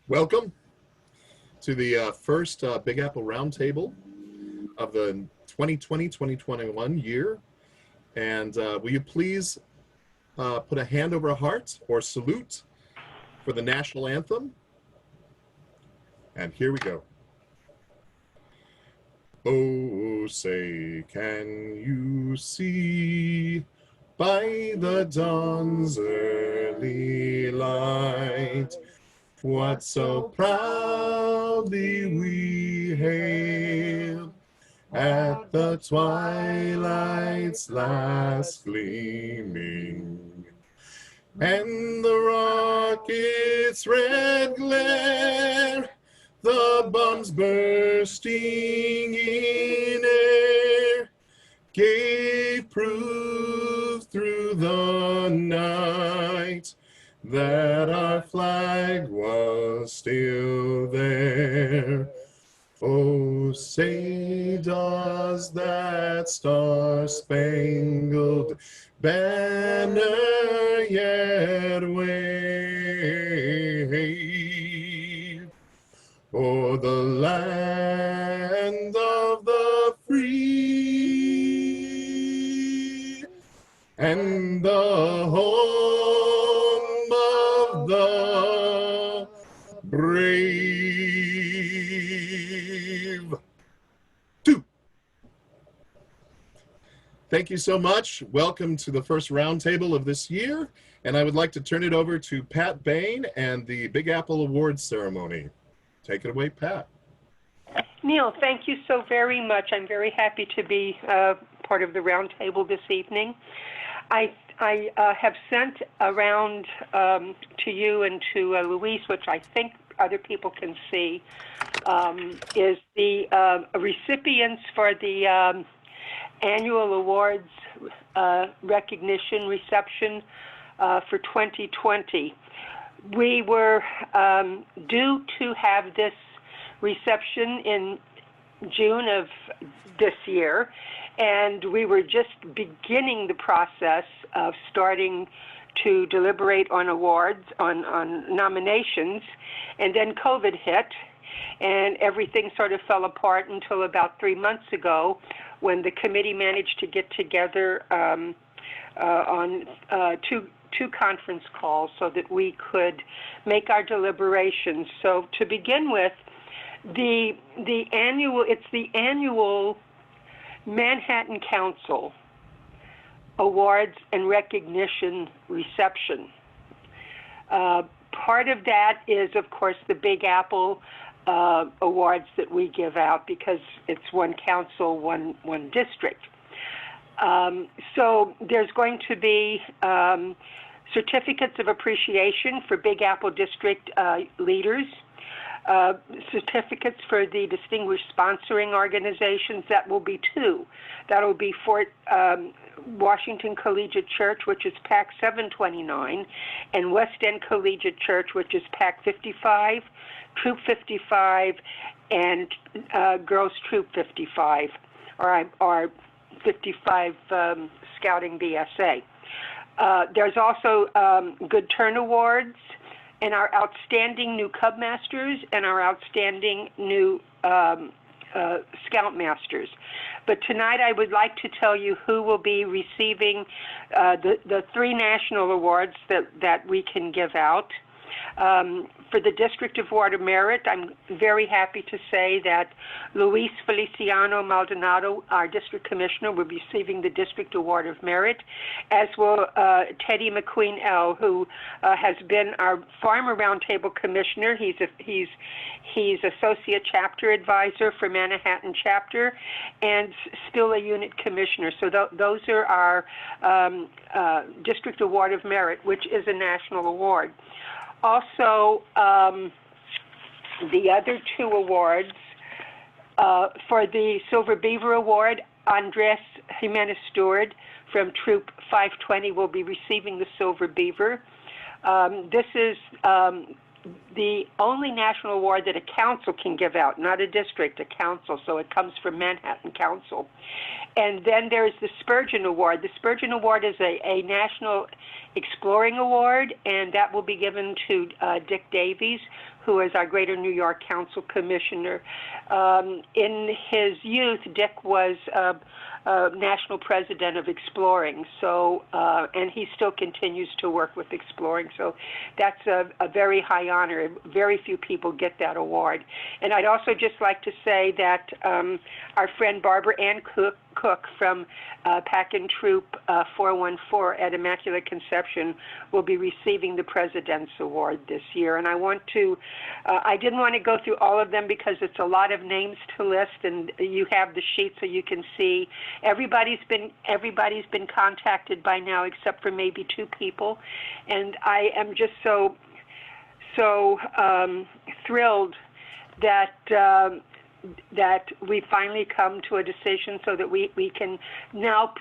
Welcome to the first Big Apple Roundtable of the 2020-2021 year. And will you please put a hand over a heart or salute for the national anthem? And here we go. Oh, say, can you see by the dawn's early light what so proudly we hailed at the twilight's last gleaming, and the rocket's red glare, the bombs bursting in air, gave proof through the night that our flag was still there. Oh, say does that star-spangled banner yet wave o'er the land of the free and the home of the brave. Thank you so much. Welcome to the first roundtable of this year. And I would like to turn it over to Pat Bain and the Big Apple Awards ceremony. Take it away, Pat. Neil, thank you so very much. I'm very happy to be part of the roundtable this evening. I have sent around to you and to Luis, which I think other people can see, is the recipients for the annual awards recognition reception for 2020. We were due to have this reception in June of this year, and we were just beginning the process of starting to deliberate on awards, on nominations, and then COVID hit, and everything sort of fell apart until about 3 months ago when the committee managed to get together on two conference calls so that we could make our deliberations. So to begin with, it's the annual Manhattan Council Awards and Recognition Reception. Part of that is, of course, the Big Apple awards that we give out because it's one council, one district. So there's going to be certificates of appreciation for Big Apple District leaders, certificates for the distinguished sponsoring organizations. That will be two. That will be Fort Washington Collegiate Church, which is PAC 729, and West End Collegiate Church, which is PAC 55, Troop 55, and Girls Troop 55, or 55 Scouting BSA. There's also Good Turn Awards, and our outstanding new Cub Masters, and our outstanding new Scoutmasters. But tonight I would like to tell you who will be receiving the three national awards that we can give out. For the District Award of Merit, I'm very happy to say that Luis Feliciano Maldonado, our District Commissioner, will be receiving the District Award of Merit, as will Teddy McQueen L., who has been our Farmer Roundtable Commissioner. He's Associate Chapter Advisor for Manhattan Chapter and still a Unit Commissioner. So those are our District Award of Merit, which is a national award. Also, the other two awards, for the Silver Beaver Award, Andres Jimenez Stewart from Troop 520 will be receiving the Silver Beaver. This is the only national award that a council can give out, not a district, a council, so it comes from Manhattan Council. And then there's the Spurgeon Award. The Spurgeon Award is a national exploring award, and that will be given to Dick Davies, who is our Greater New York Council Commissioner. In his youth, Dick was national president of Exploring, so and he still continues to work with Exploring, so that's a very high honor. Very few people get that award. And I'd also just like to say that our friend Barbara Ann Cook from Pack and Troop 414 at Immaculate Conception will be receiving the President's Award this year. And I want to, I didn't want to go through all of them because it's a lot of names to list, and you have the sheet so you can see. Everybody's been contacted by now except for maybe 2 people, and I am just so thrilled that that we finally come to a decision so that we can now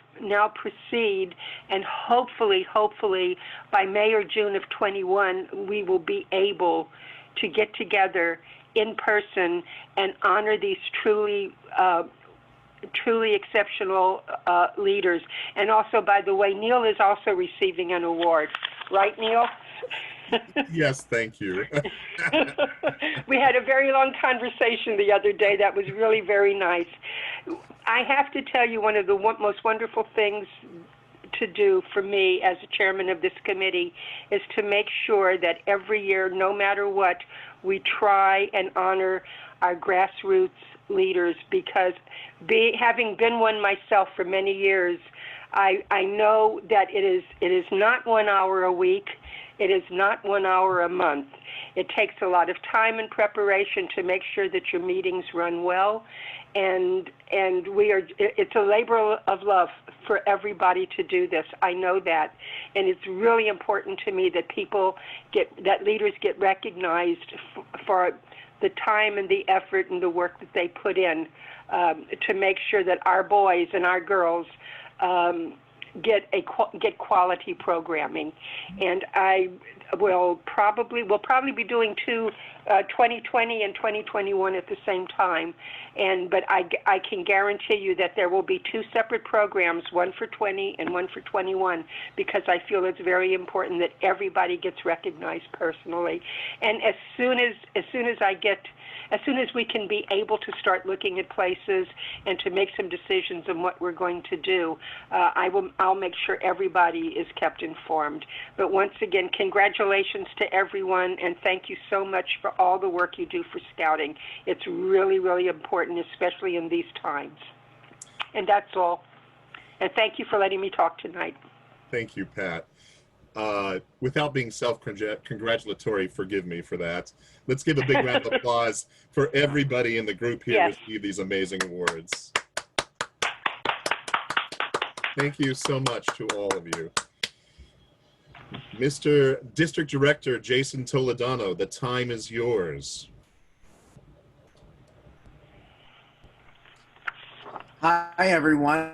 proceed, and hopefully by May or June of 21 we will be able to get together in person and honor these truly exceptional leaders. And also, by the way, Neil is also receiving an award, right, Neil? Yes, thank you. We had a very long conversation the other day that was really very nice. I have to tell you, one of the most wonderful things to do for me as a chairman of this committee is to make sure that every year, no matter what, we try and honor our grassroots leaders, because having been one myself for many years, I know that it is not 1 hour a week. It is not 1 hour a month. It takes a lot of time and preparation to make sure that your meetings run well, and it's a labor of love for everybody to do this. I know that, and it's really important to me that leaders get recognized for the time and the effort and the work that they put in to make sure that our boys and our girls get quality programming. And we'll probably be doing 2020 and 2021 at the same time. But I can guarantee you that there will be 2 separate programs, one for 20 and one for 21, because I feel it's very important that everybody gets recognized personally. And as soon as we can be able to start looking at places and to make some decisions on what we're going to do, I'll make sure everybody is kept informed. But once again, congratulations to everyone, and thank you so much for all the work you do for Scouting. It's really, really important, especially in these times. And that's all. And thank you for letting me talk tonight. Thank you, Pat. Without being self-congratulatory, forgive me for that. Let's give a big round of applause for everybody in the group here Yes. to receive these amazing awards. Thank you so much to all of you. Mr. District Director Jason Toledano, the time is yours. Hi, everyone.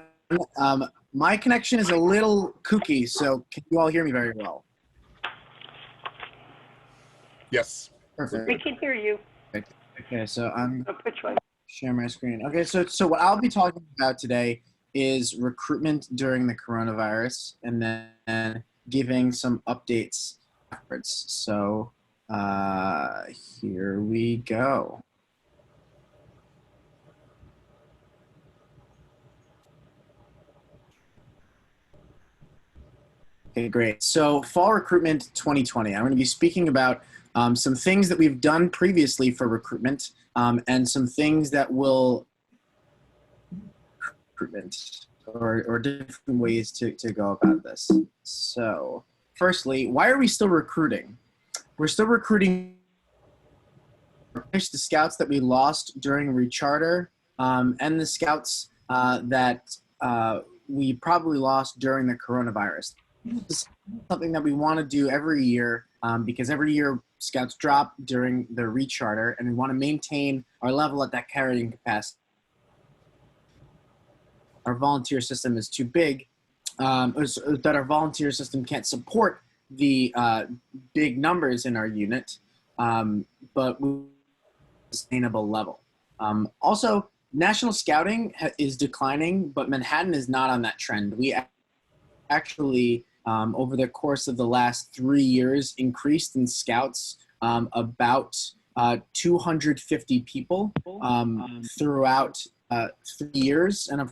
My connection is a little kooky, so can you all hear me very well? Yes. Perfect. We can hear you. Okay, so I'm I'll put you on. sharing my screen. Okay, so what I'll be talking about today is recruitment during the coronavirus, and then giving some updates afterwards. So here we go. Okay, great. So fall recruitment 2020. I'm going to be speaking about some things that we've done previously for recruitment and some things that will recruitment or different ways to go about this. So firstly, why are we still recruiting? We're still recruiting the scouts that we lost during recharter and the scouts that we probably lost during the coronavirus. This is something that we want to do every year because every year scouts drop during the recharter, and we want to maintain our level at that carrying capacity. Our volunteer system is too big, that our volunteer system can't support the big numbers in our unit, but we sustainable level. Also, national scouting is declining, but Manhattan is not on that trend. We actually, over the course of the last 3 years, increased in scouts about 250 people throughout 3 years, and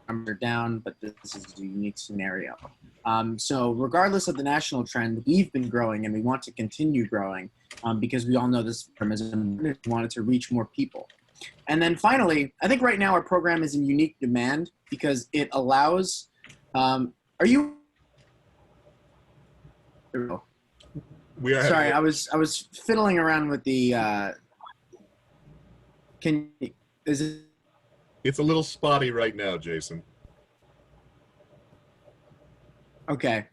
numbers are down, but this is a unique scenario. So regardless of the national trend, we've been growing and we want to continue growing because we all know this program is important. We want it to reach more people. And then finally, I think right now our program is in unique demand because it allows, Sorry, I was fiddling around with the, It's a little spotty right now, Jason. Okay.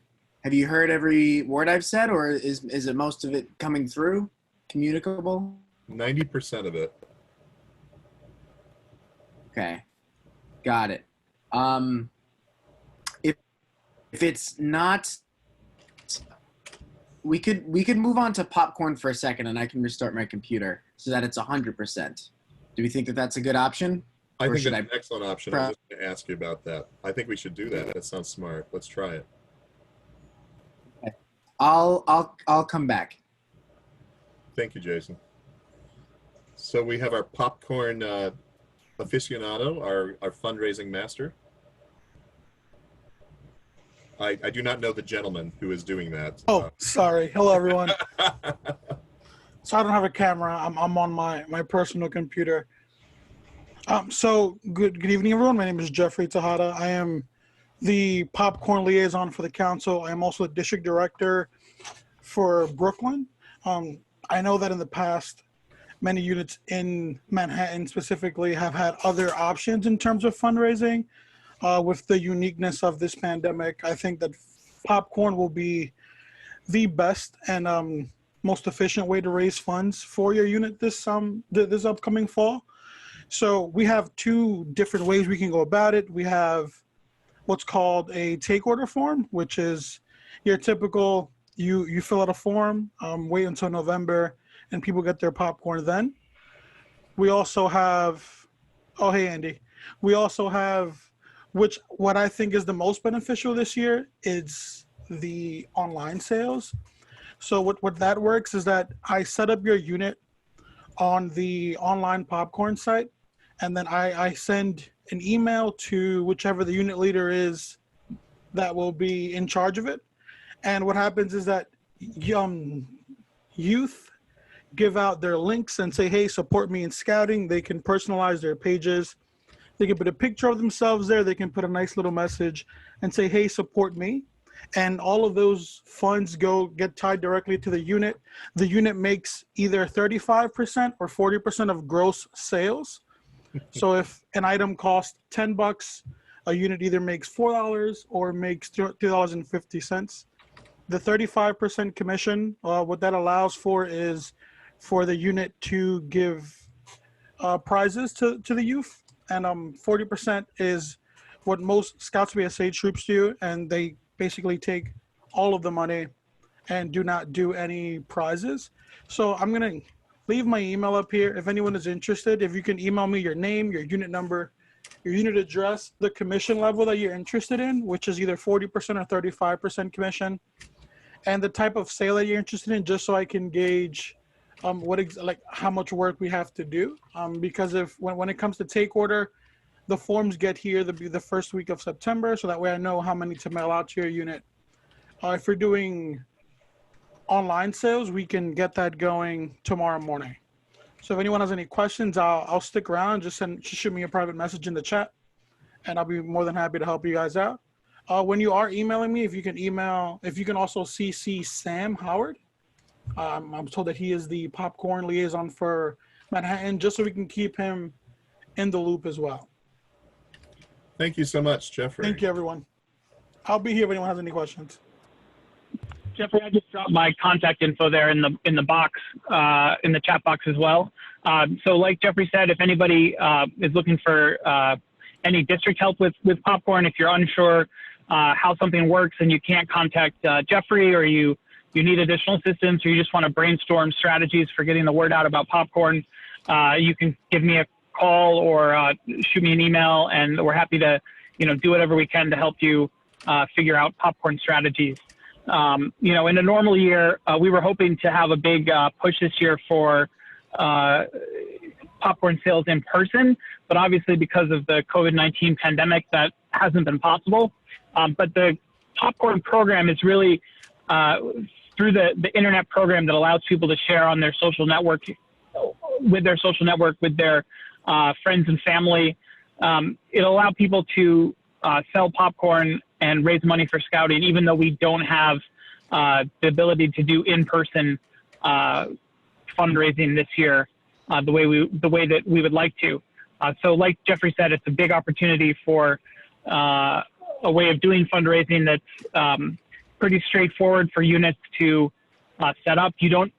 Have you heard every word I've said, or is it most of it coming through? Communicable? 90% of it. Okay. Got it. If it's not, we could move on to popcorn for a second, and I can restart my computer so that it's 100%. Do we think that that's a good option? I think that's an excellent option. I was just going to ask you about that. I think we should do that. That sounds smart. Let's try it. Okay. I'll come back. Thank you, Jason. So we have our popcorn aficionado, our fundraising master. I do not know the gentleman who is doing that. Oh, sorry. Hello, everyone. So I don't have a camera. I'm on my personal computer. So good evening, everyone. My name is Jeffrey Tejada. I am the popcorn liaison for the council. I am also the district director for Brooklyn. I know that in the past, many units in Manhattan specifically have had other options in terms of fundraising. With the uniqueness of this pandemic, I think that popcorn will be the best and most efficient way to raise funds for your unit this upcoming fall. So we have two different ways we can go about it. We have what's called a take order form, which is your typical, you fill out a form, wait until November, and people get their popcorn then. We also have, oh, hey, Andy. We also have, what I think is the most beneficial this year is the online sales. So what that works is that I set up your unit on the online popcorn site, and then I send an email to whichever the unit leader is that will be in charge of it. And what happens is that youth give out their links and say, hey, support me in scouting. They can personalize their pages. They can put a picture of themselves there. They can put a nice little message and say, hey, support me. And all of those funds get tied directly to the unit. The unit makes either 35% or 40% of gross sales. So if an item costs $10, a unit either makes $4 or makes $2.50. The 35% commission, what that allows for is for the unit to give prizes to the youth. And 40% is what most Scouts BSA troops do, and they basically take all of the money and do not do any prizes. So I'm going to leave my email up here. If anyone is interested, if you can email me your name, your unit number, your unit address, the commission level that you're interested in, which is either 40% or 35% commission, and the type of sale that you're interested in, just so I can gauge how much work we have to do. Because when it comes to take order, the forms get here the first week of September, so that way I know how many to mail out to your unit. If you're doing online sales, we can get that going tomorrow morning. So if anyone has any questions, I'll stick around. Just shoot me a private message in the chat, and I'll be more than happy to help you guys out. When you are emailing me, if you can also CC Sam Howard. I'm told that he is the popcorn liaison for Manhattan, just so we can keep him in the loop as well. Thank you so much, Jeffrey. Thank you, everyone. I'll be here if anyone has any questions. Jeffrey, I just dropped my contact info there in the box, in the chat box as well. So like Jeffrey said, if anybody is looking for any district help with popcorn, if you're unsure how something works and you can't contact Jeffrey, or you need additional assistance, or you just want to brainstorm strategies for getting the word out about popcorn, you can give me a call or shoot me an email, and we're happy to do whatever we can to help you figure out popcorn strategies. You know, in a normal year, we were hoping to have a big push this year for popcorn sales in person, but obviously because of the COVID-19 pandemic, that hasn't been possible. But the popcorn program is really through the internet program that allows people to share on their social network, with their friends and family. It'll allow people to sell popcorn and raise money for scouting, even though we don't have the ability to do in-person fundraising this year the way that we would like to. So like Jeffrey said, it's a big opportunity for a way of doing fundraising that's pretty straightforward for units to set up. You don't,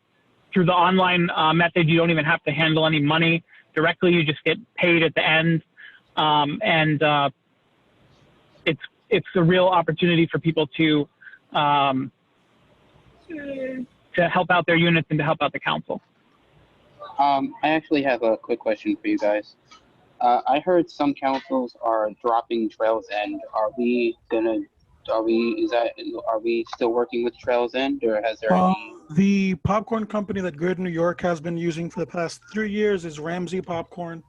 through the online method, you don't even have to handle any money directly. You just get paid at the end. It's a real opportunity for people to help out their units and to help out the council. I actually have a quick question for you guys. I heard some councils are dropping Trails End. Are we still working with Trails End, or has there any? The popcorn company that Good New York has been using for the past 3 years is Ramsey Popcorn.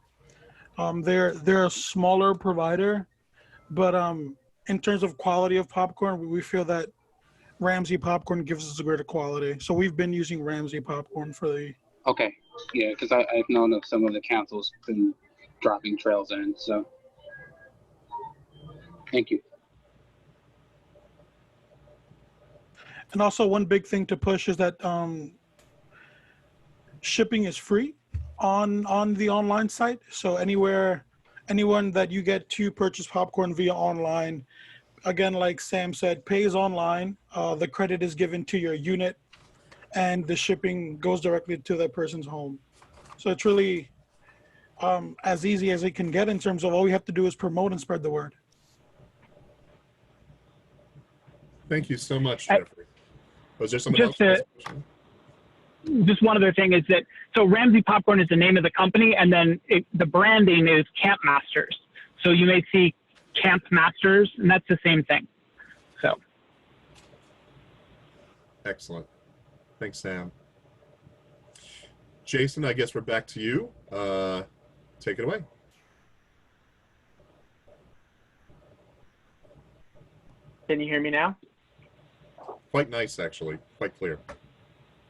They're a smaller provider, but in terms of quality of popcorn, we feel that Ramsey Popcorn gives us a greater quality. So we've been using Ramsey Popcorn for the. Okay, yeah, because I've known of some of the councils been dropping Trails End. So thank you. And also one big thing to push is that shipping is free on the online site. So anyone that you get to purchase popcorn via online, again, like Sam said, pays online. The credit is given to your unit, and the shipping goes directly to that person's home. So it's really as easy as it can get in terms of all we have to do is promote and spread the word. Thank you so much, Jeffrey. Was there someone else? Just one other thing is that, so Ramsey Popcorn is the name of the company, and then the branding is Camp Masters. So you may see Camp Masters, and that's the same thing. So. Excellent. Thanks, Sam. Jason, I guess we're back to you. Take it away. Can you hear me now? Quite nice, actually. Quite clear.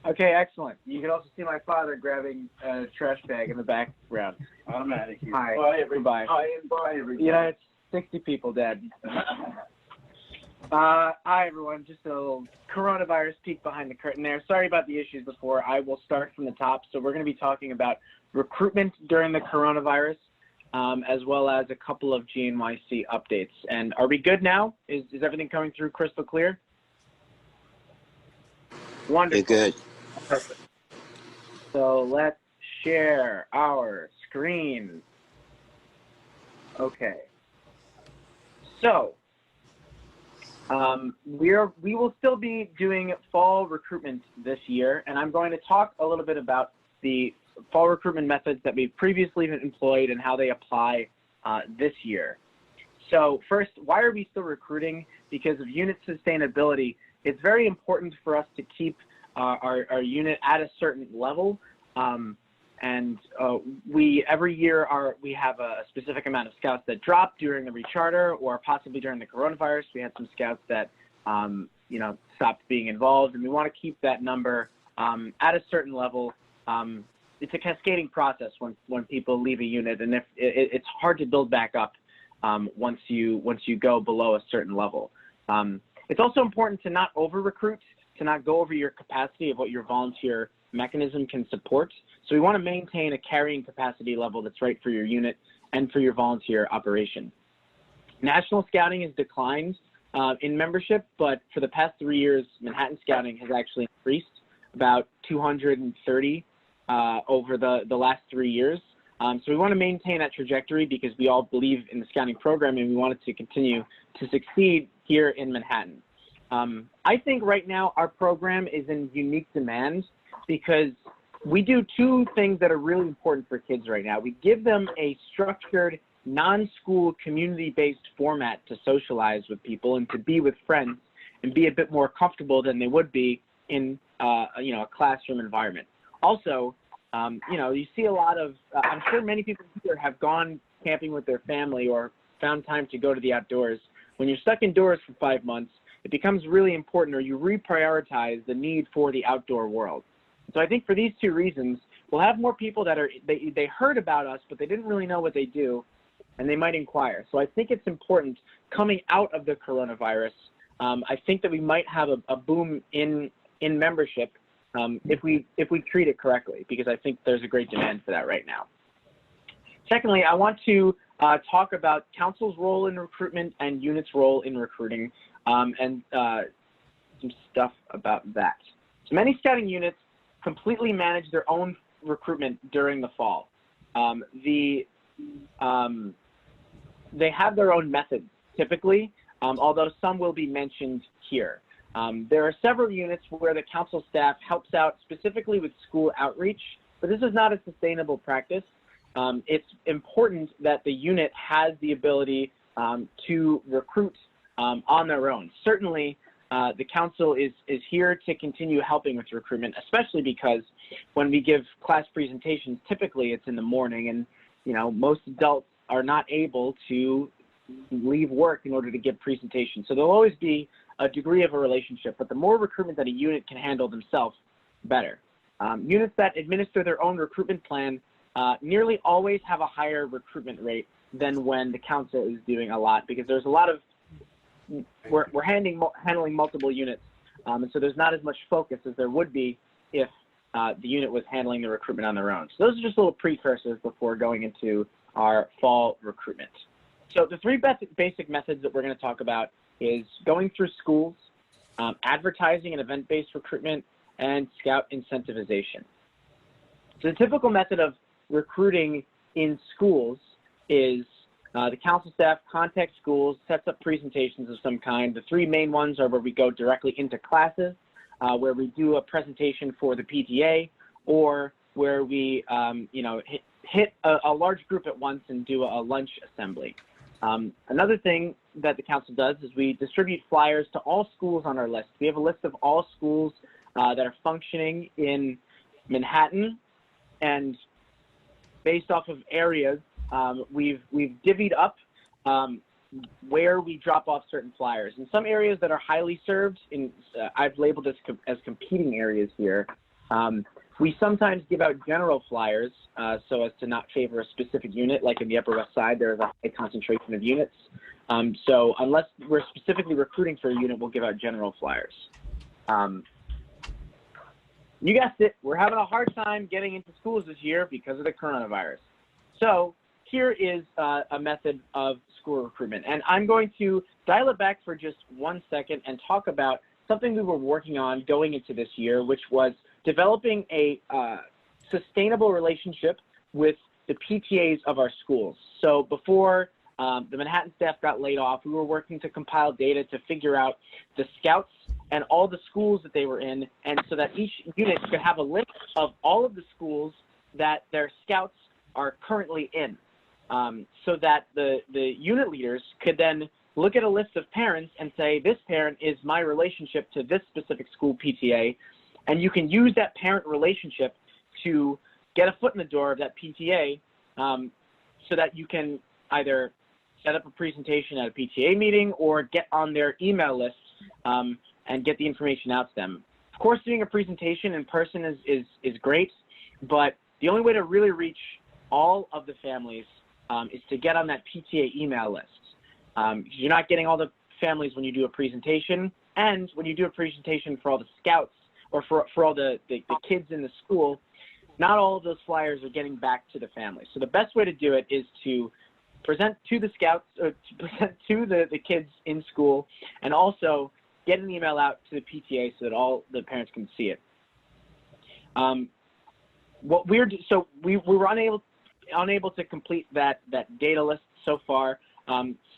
Okay, excellent. You can also see my father grabbing a trash bag in the background. I'm out of here. Hi. Bye, everybody. Hi, and bye, everybody. You know, it's 60 people dead. Hi, everyone. Just a little coronavirus peek behind the curtain there. Sorry about the issues before. I will start from the top. So we're going to be talking about recruitment during the coronavirus, as well as a couple of GNYC updates. And are we good now? Is everything coming through crystal clear? Wonderful. You're good. Perfect. So let's share our screen. Okay. So we will still be doing fall recruitment this year, and I'm going to talk a little bit about the fall recruitment methods that we've previously employed and how they apply this year. So first, why are we still recruiting? Because of unit sustainability. It's very important for us to keep our unit at a certain level, and we every year we have a specific amount of scouts that drop during the recharter or possibly during the coronavirus. We had some scouts that stopped being involved, and we want to keep that number at a certain level. It's a cascading process when people leave a unit, and if it's hard to build back up once you go below a certain level. It's also important to not over-recruit, to not go over your capacity of what your volunteer mechanism can support. So we want to maintain a carrying capacity level that's right for your unit and for your volunteer operation. National Scouting has declined in membership, but for the past 3 years, Manhattan Scouting has actually increased about 230 over the last 3 years. So we want to maintain that trajectory because we all believe in the scouting program and we want it to continue to succeed here in Manhattan. I think right now our program is in unique demand because we do two things that are really important for kids right now. We give them a structured, non-school, community-based format to socialize with people and to be with friends. and be a bit more comfortable than they would be in a classroom environment. Also, you see a lot of, I'm sure many people here have gone camping with their family or found time to go to the outdoors. When you're stuck indoors for 5 months, it becomes really important, or you reprioritize the need for the outdoor world. So I think for these two reasons, we'll have more people that they heard about us, but they didn't really know what they do, and they might inquire. So I think it's important coming out of the coronavirus. I think that we might have a boom in membership if we treat it correctly, because I think there's a great demand for that right now. Secondly, I want to talk about council's role in recruitment and units' role in recruiting, and some stuff about that. So many scouting units completely manage their own recruitment during the fall. They have their own methods typically, although some will be mentioned here. There are several units where the council staff helps out specifically with school outreach, but this is not a sustainable practice. It's important that the unit has the ability to recruit on their own. Certainly, the council is here to continue helping with recruitment, especially because when we give class presentations, typically it's in the morning, and most adults are not able to leave work in order to give presentations. So there'll always be a degree of a relationship, but the more recruitment that a unit can handle themselves, better. Units that administer their own recruitment plan nearly always have a higher recruitment rate than when the council is doing a lot, because there's a lot of, we're handling multiple units, and so there's not as much focus as there would be if the unit was handling the recruitment on their own. So those are just little precursors before going into our fall recruitment. So the three basic methods that we're going to talk about is going through schools, advertising and event-based recruitment, and scout incentivization. So the typical method of recruiting in schools is the council staff contacts schools, sets up presentations of some kind. The three main ones are where we go directly into classes, where we do a presentation for the PTA, or where we hit a large group at once and do a lunch assembly. Another thing that the council does is we distribute flyers to all schools on our list. We have a list of all schools that are functioning in Manhattan, and based off of areas, we've divvied up where we drop off certain flyers. In some areas that are highly served, I've labeled as competing areas here, we sometimes give out general flyers so as to not favor a specific unit. Like in the Upper West Side, there is a high concentration of units. So unless we're specifically recruiting for a unit, we'll give out general flyers. You guessed it, we're having a hard time getting into schools this year because of the coronavirus. So here is a method of school recruitment. And I'm going to dial it back for just 1 second and talk about something we were working on going into this year, which was developing a sustainable relationship with the PTAs of our schools. So before the Manhattan staff got laid off, we were working to compile data to figure out the scouts and all the schools that they were in, and so that each unit could have a list of all of the schools that their scouts are currently in, so that the unit leaders could then look at a list of parents and say, this parent is my relationship to this specific school PTA, and you can use that parent relationship to get a foot in the door of that PTA, so that you can either set up a presentation at a PTA meeting or get on their email lists and get the information out to them. Of course, doing a presentation in person is great, but the only way to really reach all of the families is to get on that PTA email list. You're not getting all the families when you do a presentation, and when you do a presentation for all the scouts or for all the kids in the school, not all of those flyers are getting back to the families. So the best way to do it is to present to the scouts, or to present to the kids in school, and also get an email out to the PTA so that all the parents can see it. We were unable to complete that data list so far.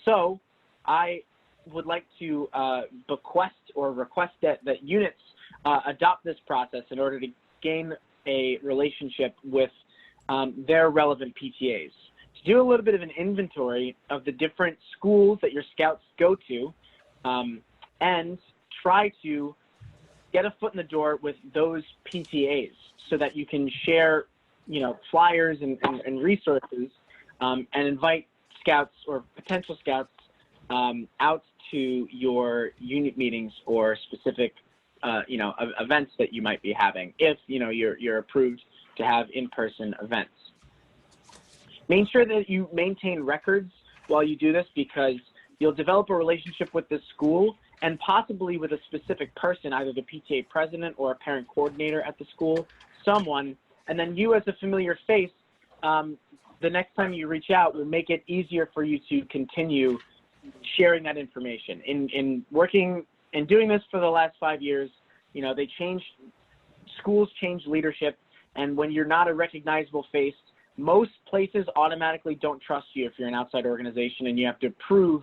So I would like to request that units adopt this process in order to gain a relationship with their relevant PTAs. To do a little bit of an inventory of the different schools that your scouts go to, and try to get a foot in the door with those PTAs so that you can share, flyers and resources, and invite scouts or potential scouts out to your unit meetings or specific, events that you might be having if, you're approved to have in-person events. Make sure that you maintain records while you do this, because you'll develop a relationship with the school and possibly with a specific person, either the PTA president or a parent coordinator at the school, someone, and then you as a familiar face, the next time you reach out will make it easier for you to continue sharing that information. In working and doing this for the last 5 years, schools change leadership, and when you're not a recognizable face, most places automatically don't trust you if you're an outside organization, and you have to prove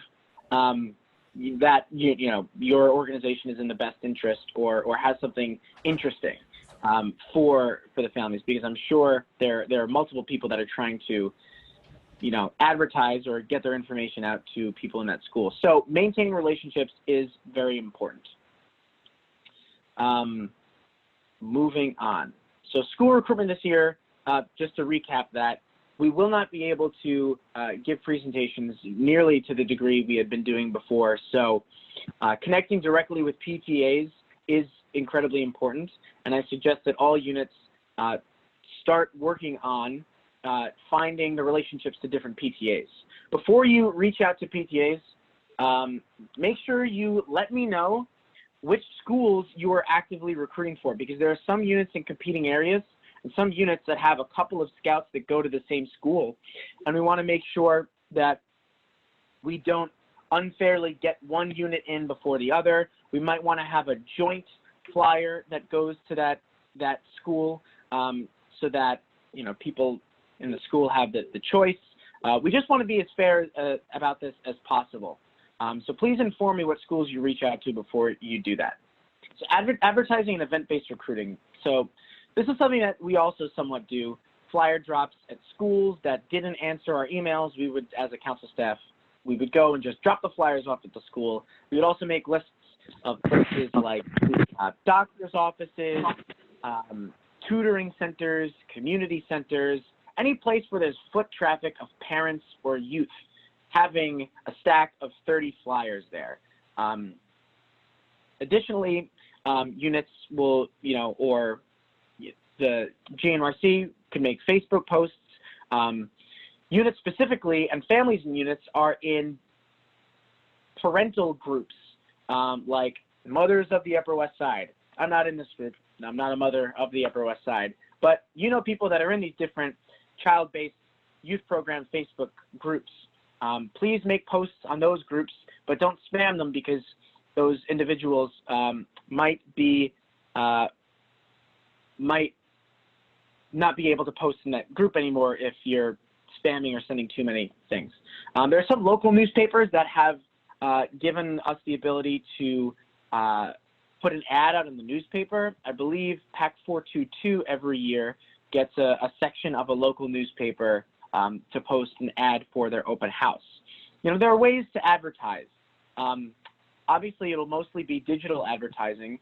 that your organization is in the best interest or has something interesting for the families, because I'm sure there are multiple people that are trying to advertise or get their information out to people in that school. So maintaining relationships is very important. Moving on. So school recruitment this year, just to recap that, we will not be able to give presentations nearly to the degree we had been doing before. So connecting directly with PTAs is incredibly important, and I suggest that all units start working on finding the relationships to different PTAs. Before you reach out to PTAs, make sure you let me know which schools you are actively recruiting for, because there are some units in competing areas and some units that have a couple of scouts that go to the same school. And we want to make sure that we don't unfairly get one unit in before the other. We might want to have a joint flyer that goes to that school so that people in the school have the choice. We just want to be as fair about this as possible. So please inform me what schools you reach out to before you do that. So advertising and event-based recruiting. So this is something that we also somewhat do. Flyer drops at schools that didn't answer our emails. We would, as a council staff, we would go and just drop the flyers off at the school. We would also make lists of places like doctor's offices, tutoring centers, community centers, any place where there's foot traffic of parents or youth, having a stack of 30 flyers there. Additionally, units will, or the GNYC can make Facebook posts. Units specifically, and families in units, are in parental groups, like Mothers of the Upper West Side. I'm not in this group. I'm not a mother of the Upper West Side. But people that are in these different child-based youth program Facebook groups. Please make posts on those groups, but don't spam them, because those individuals might not be able to post in that group anymore if you're spamming or sending too many things. There are some local newspapers that have given us the ability to put an ad out in the newspaper. I believe PAC 422 every year gets a section of a local newspaper to post an ad for their open house. There are ways to advertise. Obviously, it'll mostly be digital advertising,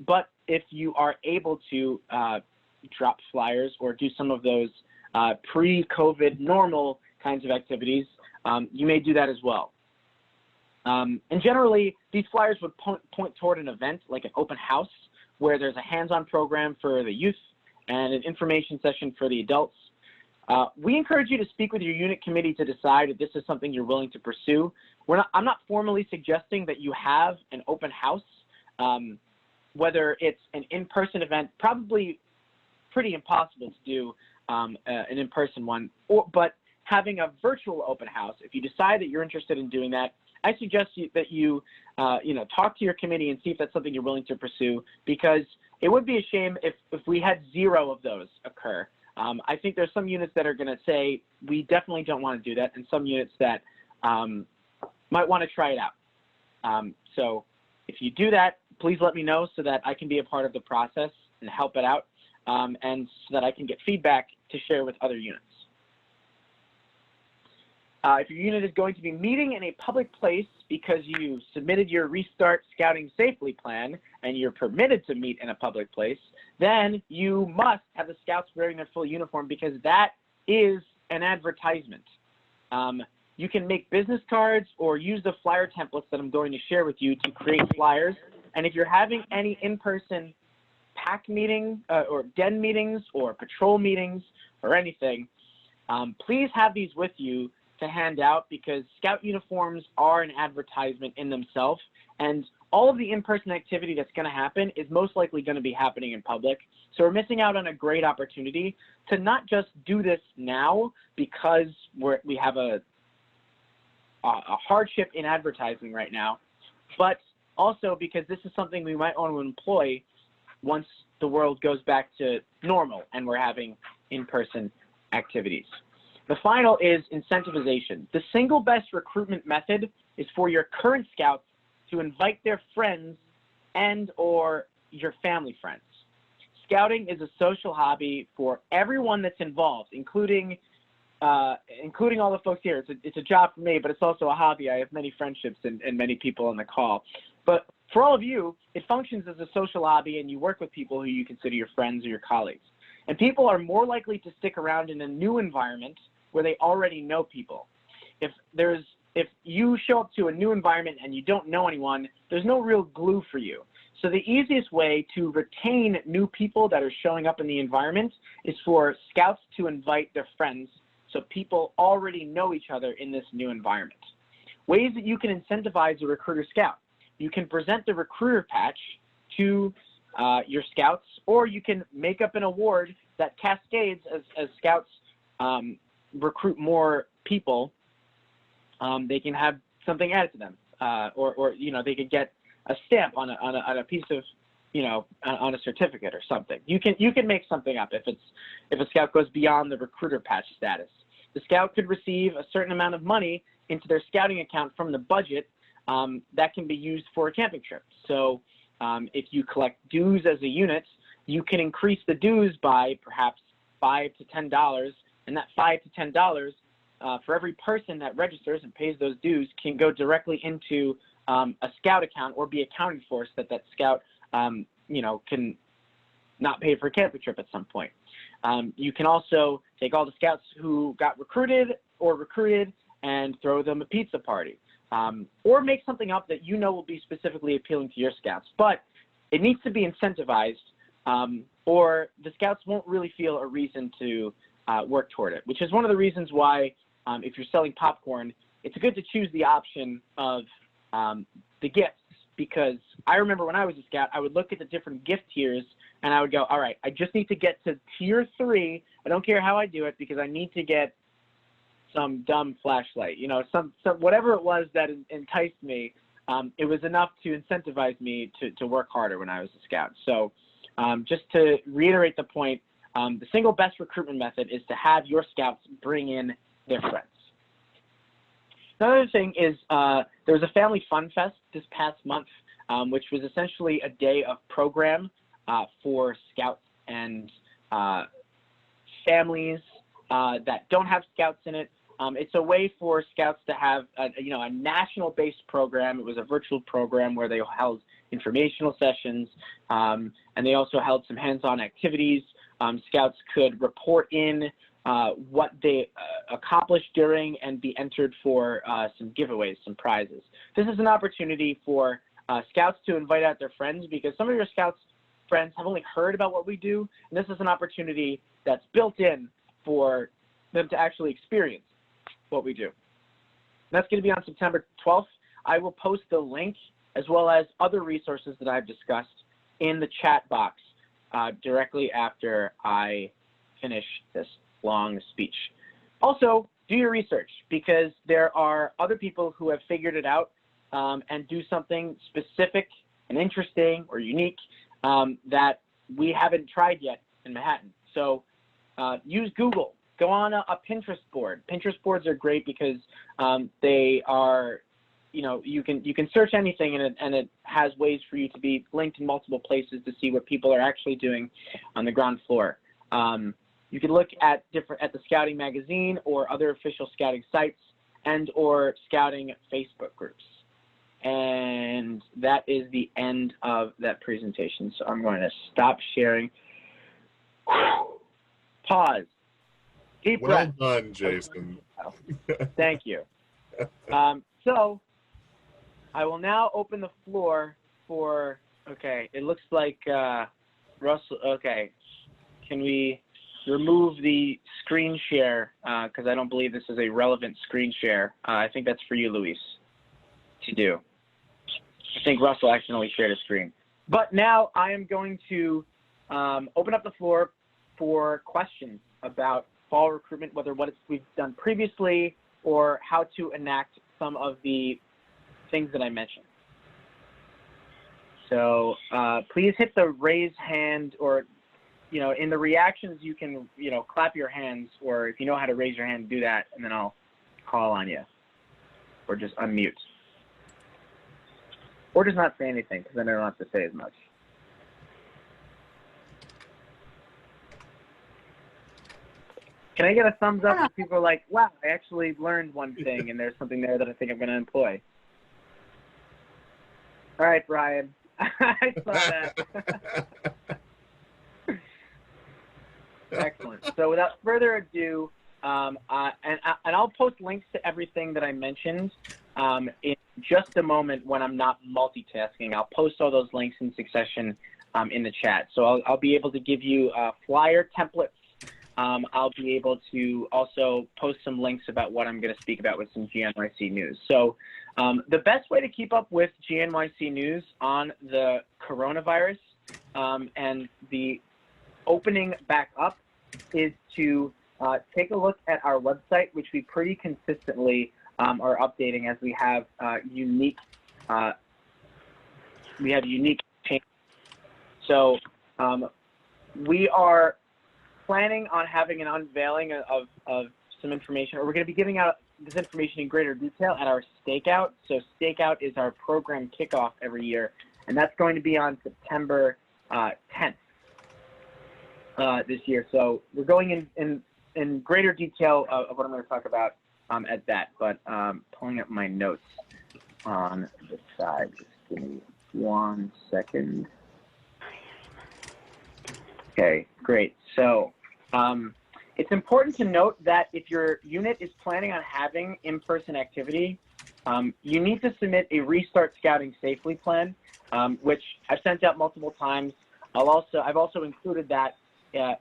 but if you are able to drop flyers or do some of those pre-COVID normal kinds of activities, you may do that as well. And generally, these flyers would point toward an event like an open house, where there's a hands-on program for the youth and an information session for the adults. We encourage you to speak with your unit committee to decide if this is something you're willing to pursue. I'm not formally suggesting that you have an open house, whether it's an in-person event, probably pretty impossible to do an in-person one, but having a virtual open house, if you decide that you're interested in doing that, I suggest that you talk to your committee and see if that's something you're willing to pursue, because it would be a shame if we had 0 of those occur. I think there's some units that are going to say, we definitely don't want to do that, and some units that might want to try it out. So if you do that, please let me know so that I can be a part of the process and help it out, and so that I can get feedback to share with other units. If your unit is going to be meeting in a public place because you submitted your Restart Scouting Safely plan and you're permitted to meet in a public place, then you must have the scouts wearing their full uniform because that is an advertisement. You can make business cards or use the flyer templates that I'm going to share with you to create flyers. And if you're having any in-person PAC meeting or DEN meetings or patrol meetings or anything, please have these with you to hand out because scout uniforms are an advertisement in themselves. And all of the in-person activity that's going to happen is most likely going to be happening in public. So we're missing out on a great opportunity to not just do this now because we have a hardship in advertising right now, but also because this is something we might want to employ once the world goes back to normal and we're having in-person activities. The final is incentivization. The single best recruitment method is for your current scouts to invite their friends and or your family friends. Scouting is a social hobby for everyone that's involved, including all the folks here. It's a job for me, but it's also a hobby. I have many friendships and many people on the call. But for all of you, it functions as a social hobby, and you work with people who you consider your friends or your colleagues. And people are more likely to stick around in a new environment where they already know people. If you show up to a new environment and you don't know anyone, there's no real glue for you. So the easiest way to retain new people that are showing up in the environment is for scouts to invite their friends so people already know each other in this new environment. Ways that you can incentivize a recruiter scout. You can present the recruiter patch to your scouts, or you can make up an award that cascades as scouts recruit more people. They can have something added to them, or they could get a stamp on a piece of, on a certificate or something. You can make something up if a scout goes beyond the recruiter patch status. The scout could receive a certain amount of money into their scouting account from the budget that can be used for a camping trip. So if you collect dues as a unit, you can increase the dues by perhaps $5 to $10, and that $5 to $10 for every person that registers and pays those dues can go directly into a scout account or be accounted for so that scout can not pay for a camping trip at some point. You can also take all the scouts who got recruited or recruited and throw them a pizza party, or make something up that will be specifically appealing to your scouts. But it needs to be incentivized, or the scouts won't really feel a reason to work toward it, which is one of the reasons why if you're selling popcorn, it's good to choose the option of the gifts, because I remember when I was a scout, I would look at the different gift tiers and I would go, all right, I just need to get to tier 3. I don't care how I do it because I need to get some dumb flashlight, some whatever it was that enticed me. It was enough to incentivize me to work harder when I was a scout. So just to reiterate the point, the single best recruitment method is to have your scouts bring in their friends. Another thing is there was a family fun fest this past month, which was essentially a day of program for scouts and families that don't have scouts in it. It's a way for scouts to have a national-based program. It was a virtual program where they held informational sessions, and they also held some hands-on activities. Scouts could report in what they accomplished during and be entered for some giveaways, some prizes. This is an opportunity for scouts to invite out their friends, because some of your scouts friends have only heard about what we do, and this is an opportunity that's built in for them to actually experience what we do. And that's going to be on September 12th. I will post the link as well as other resources that I've discussed in the chat box directly after I finish this long speech. Also, do your research, because there are other people who have figured it out and do something specific and interesting or unique that we haven't tried yet in Manhattan. So use Google. Go on a Pinterest board. Pinterest boards are great because they are, you can search anything and it has ways for you to be linked in multiple places to see what people are actually doing on the ground floor. You can look at the Scouting magazine or other official scouting sites and or scouting Facebook groups. And that is the end of that presentation. So I'm going to stop sharing. Pause. Deep breath. Well done, Jason. Thank you. So I will now open the floor for, okay, it looks like Russell, okay. Can we remove the screen share? Because I don't believe this is a relevant screen share. I think that's for you, Luis, to do. I think Russell accidentally shared a screen. But now I am going to open up the floor for questions about fall recruitment, whether what we've done previously or how to enact some of the things that I mentioned. So please hit the raise hand, or, you know, in the reactions you can, you know, clap your hands, or if you know how to raise your hand, do that, and then I'll call on you, or just unmute. Or just not say anything, because then I don't have to say as much. Can I get a thumbs up if people are like, wow, I actually learned one thing and there's something there that I think I'm going to employ? All right, Brian. I saw that. Excellent. So without further ado, and I'll post links to everything that I mentioned in just a moment when I'm not multitasking. I'll post all those links in succession in the chat. So I'll be able to give you flyer templates. I'll be able to also post some links about what I'm going to speak about with some GNYC news. So the best way to keep up with GNYC news on the coronavirus and the opening back up is to take a look at our website, which we pretty consistently are updating as we have unique changes. So we are planning on having an unveiling of some information, or we're going to be giving out this information in greater detail at our stakeout. So stakeout is our program kickoff every year, and that's going to be on September 10th this year. So we're going in greater detail of what I'm going to talk about at that, but pulling up my notes on the side. Just give me 1 second. Okay, great. So it's important to note that if your unit is planning on having in-person activity, you need to submit a Restart Scouting Safely plan, which I've sent out multiple times. I've also included that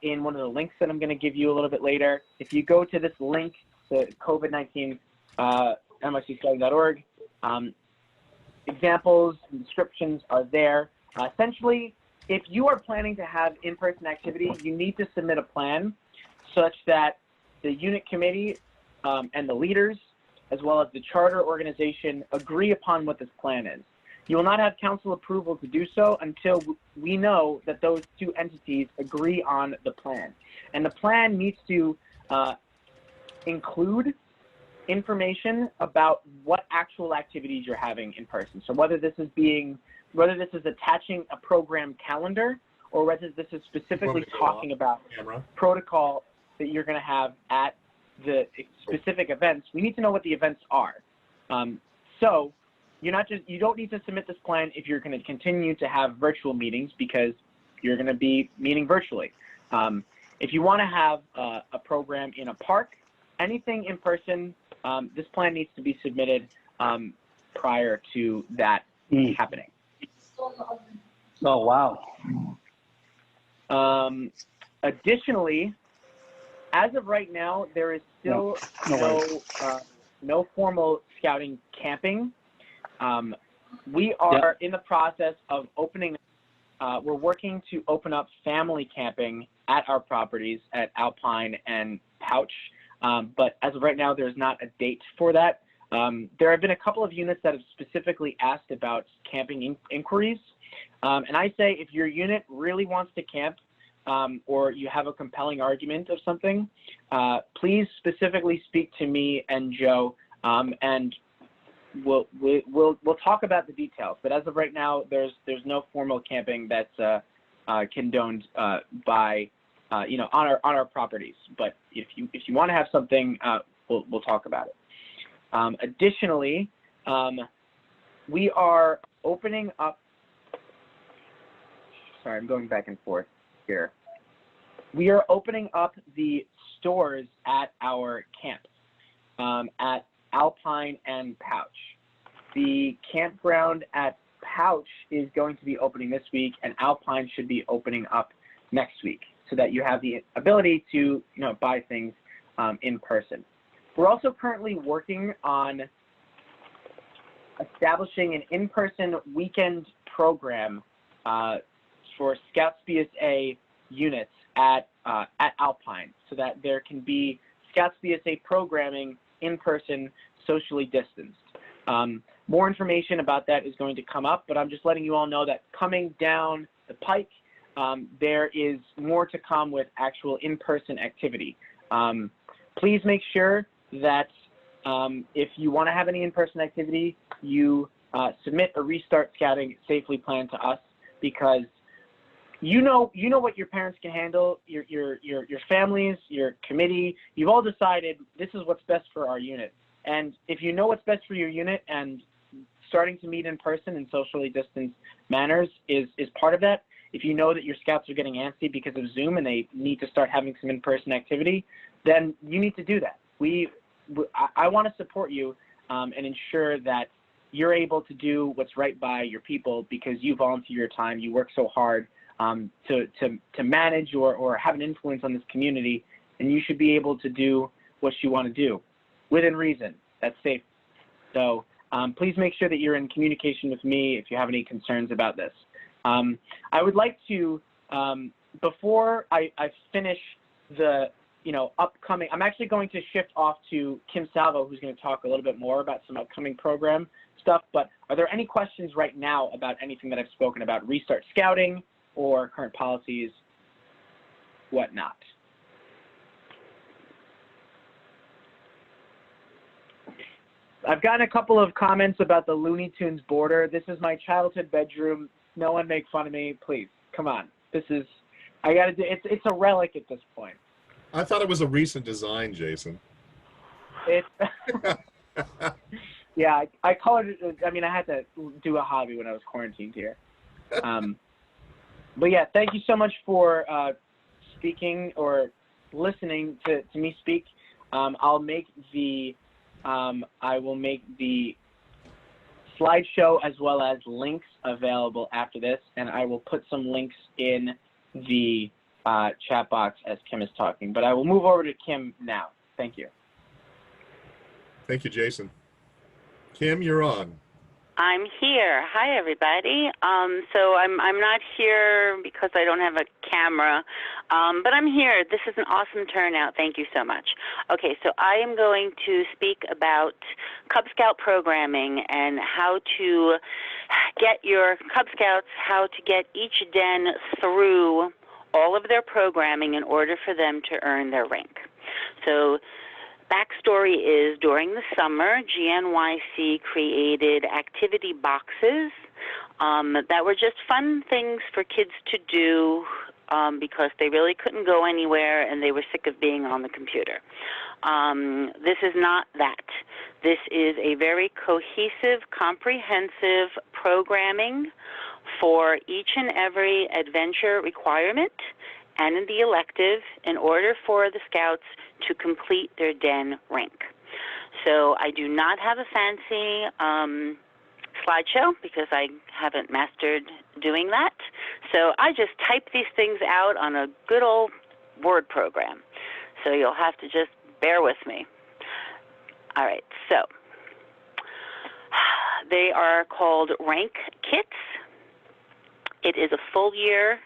in one of the links that I'm going to give you a little bit later. If you go to this link, to COVID-19 NYCScouting.org, examples and descriptions are there. Essentially, if you are planning to have in-person activity, you need to submit a plan such that the unit committee and the leaders, as well as the charter organization, agree upon what this plan is. You will not have council approval to do so until we know that those two entities agree on the plan. And the plan needs to include information about what actual activities you're having in person. So whether this is attaching a program calendar, or whether this is specifically talking about protocol that you're going to have at the specific events, we need to know what the events are. So you don't need to submit this plan if you're going to continue to have virtual meetings, because you're going to be meeting virtually. If you want to have a program in a park, anything in person, this plan needs to be submitted prior to that happening. Oh, wow. Additionally, as of right now, there is still no formal scouting camping. We are in the process of opening. We're working to open up family camping at our properties at Alpine and Pouch. But as of right now, there's not a date for that. There have been a couple of units that have specifically asked about camping inquiries. And I say if your unit really wants to camp, or you have a compelling argument of something, please specifically speak to me and Joe, and we'll talk about the details. But as of right now, there's no formal camping that's condoned by on our properties. But if you want to have something, we'll talk about it. Additionally, we are opening up, sorry, I'm going back and forth here. We are opening up the stores at our camp, at Alpine and Pouch. The campground at Pouch is going to be opening this week, and Alpine should be opening up next week, so that you have the ability to, buy things in person. We're also currently working on establishing an in-person weekend program for Scouts BSA units at Alpine, so that there can be Scouts BSA programming in person, socially distanced. More information about that is going to come up, but I'm just letting you all know that coming down the pike, there is more to come with actual in-person activity. Please make sure that if you want to have any in-person activity, you submit a Restart Scouting Safely plan to us, because you know what your parents can handle, your families, your committee. You've all decided this is what's best for our unit. And if you know what's best for your unit, and starting to meet in person in socially distanced manners is part of that, if you know that your scouts are getting antsy because of Zoom and they need to start having some in-person activity, then you need to do that. I want to support you and ensure that you're able to do what's right by your people, because you volunteer your time, you work so hard to manage or have an influence on this community, and you should be able to do what you want to do within reason. That's safe. So please make sure that you're in communication with me if you have any concerns about this. I would like to, before I finish the upcoming, I'm actually going to shift off to Kim Salvo, who's going to talk a little bit more about some upcoming program stuff. But are there any questions right now about anything that I've spoken about, Restart Scouting or current policies, whatnot? I've gotten a couple of comments about the Looney Tunes border. This is my childhood bedroom. No one make fun of me, please. Come on. This is, I gotta do, it's a relic at this point. I thought it was a recent design, Jason. It's, yeah, I colored it, I mean, I had to do a hobby when I was quarantined here. But yeah, thank you so much for speaking or listening to me speak. I'll make the, I will make the slideshow as well as links available after this, and I will put some links in the chat box as Kim is talking. But I will move over to Kim now. Thank you. Thank you, Jason. Kim, you're on. I'm here. Hi, everybody. So I'm not here because I don't have a camera, but I'm here. This is an awesome turnout. Thank you so much. Okay, so I am going to speak about Cub Scout programming and how to get your Cub Scouts, how to get each den through all of their programming in order for them to earn their rank. So backstory is, during the summer, GNYC created activity boxes that were just fun things for kids to do because they really couldn't go anywhere and they were sick of being on the computer. This is not that. This is a very cohesive, comprehensive programming for each and every adventure requirement and in the elective in order for the Scouts to complete their den rank. So I do not have a fancy slideshow because I haven't mastered doing that. So I just type these things out on a good old Word program. So you'll have to just bear with me. All right, so they are called rank kits. It is a full year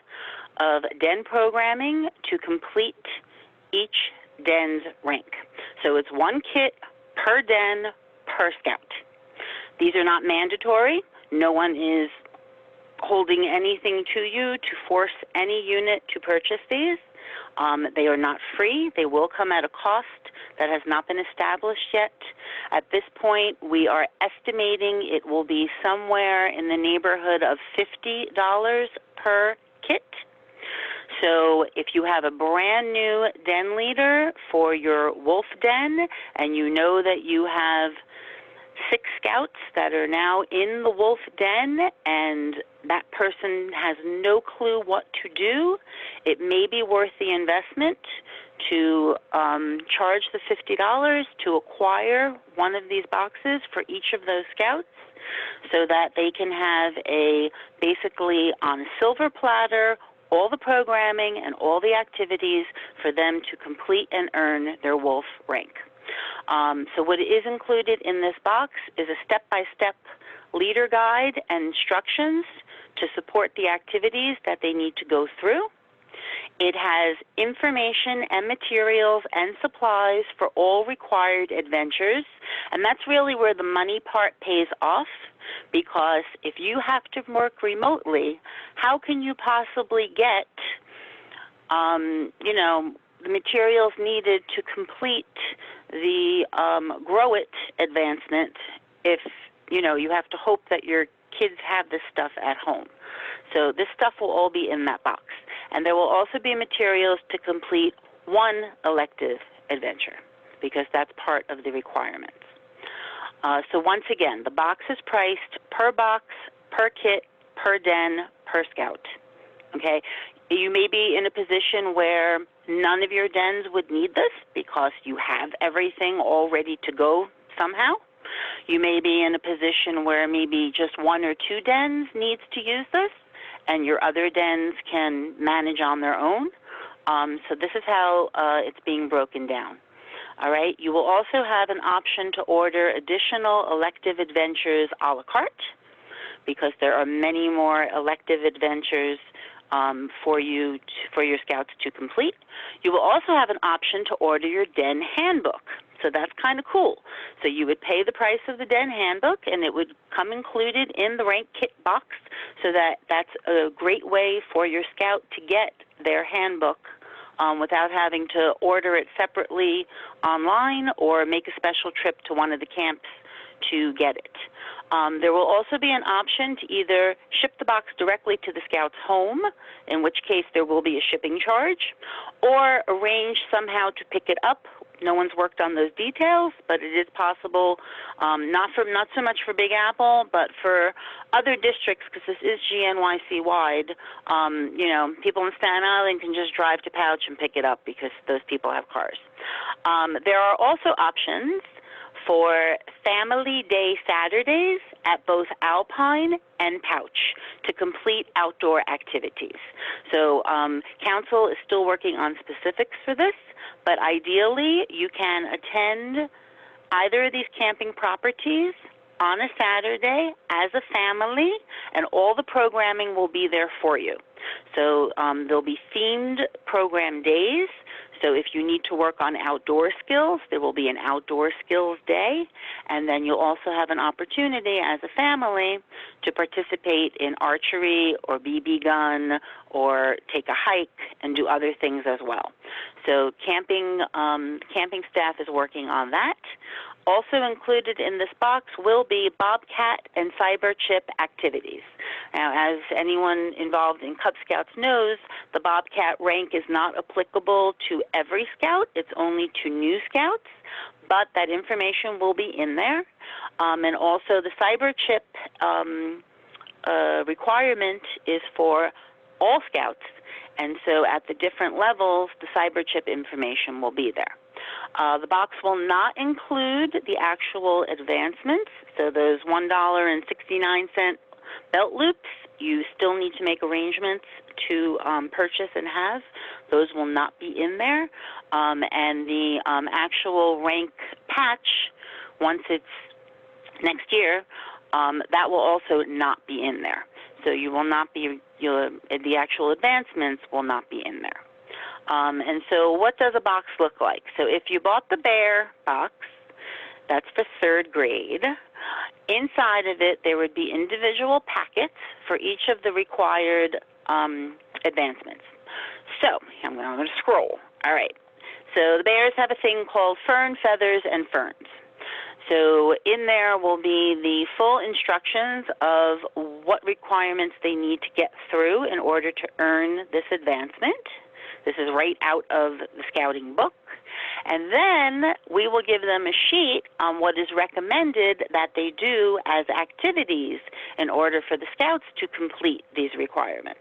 of den programming to complete each den's rank. So it's one kit per den per scout. These are not mandatory. No one is holding anything to you to force any unit to purchase these. They are not free. They will come at a cost that has not been established yet. At this point, we are estimating it will be somewhere in the neighborhood of $50 per kit. So if you have a brand new den leader for your wolf den and you know that you have 6 scouts that are now in the wolf den and that person has no clue what to do, it may be worth the investment to charge the $50 to acquire one of these boxes for each of those scouts so that they can have basically on a silver platter all the programming and all the activities for them to complete and earn their wolf rank. So what is included in this box is a step-by-step leader guide and instructions to support the activities that they need to go through. It has information and materials and supplies for all required adventures, and that's really where the money part pays off, because if you have to work remotely, how can you possibly get, the materials needed to complete the Grow It advancement if, you have to hope that your kids have this stuff at home. So this stuff will all be in that box. And there will also be materials to complete one elective adventure, because that's part of the requirements. So once again, the box is priced per box, per kit, per den, per scout. Okay? You may be in a position where none of your dens would need this because you have everything all ready to go somehow. You may be in a position where maybe just 1 or 2 dens needs to use this, and your other dens can manage on their own. So this is how it's being broken down. All right. You will also have an option to order additional elective adventures a la carte, because there are many more elective adventures for your scouts to complete. You will also have an option to order your den handbook. So that's kind of cool. So you would pay the price of the den handbook, and it would come included in the rank kit box, so that's a great way for your scout to get their handbook without having to order it separately online or make a special trip to one of the camps to get it. There will also be an option to either ship the box directly to the scout's home, in which case there will be a shipping charge, or arrange somehow to pick it up. No one's worked on those details, but it is possible, not so much for Big Apple, but for other districts, because this is GNYC wide. People in Staten Island can just drive to Pouch and pick it up because those people have cars. There are also options for Family Day Saturdays at both Alpine and Pouch to complete outdoor activities. So council is still working on specifics for this, but ideally you can attend either of these camping properties on a Saturday as a family, and all the programming will be there for you. So there'll be themed program days. So if you need to work on outdoor skills, there will be an outdoor skills day, and then you'll also have an opportunity as a family to participate in archery or BB gun or take a hike and do other things as well. So camping staff is working on that. Also included in this box will be Bobcat and Cyber Chip activities. Now, as anyone involved in Cub Scouts knows, the Bobcat rank is not applicable to every scout. It's only to new scouts, but that information will be in there. And also the Cyber Chip requirement is for all scouts. And so at the different levels, the Cyber Chip information will be there. The box will not include the actual advancements, so those $1.69 belt loops, you still need to make arrangements to purchase and have. Those will not be in there. And the actual rank patch, once it's next year, that will also not be in there. So you will not be, the actual advancements will not be in there. And so what does a box look like? So if you bought the Bear box, that's for 3rd grade. Inside of it, there would be individual packets for each of the required advancements. So I'm going to scroll. All right. So the Bears have a thing called Fern, Feathers, and Ferns. So in there will be the full instructions of what requirements they need to get through in order to earn this advancement. This is right out of the scouting book. And then we will give them a sheet on what is recommended that they do as activities in order for the scouts to complete these requirements.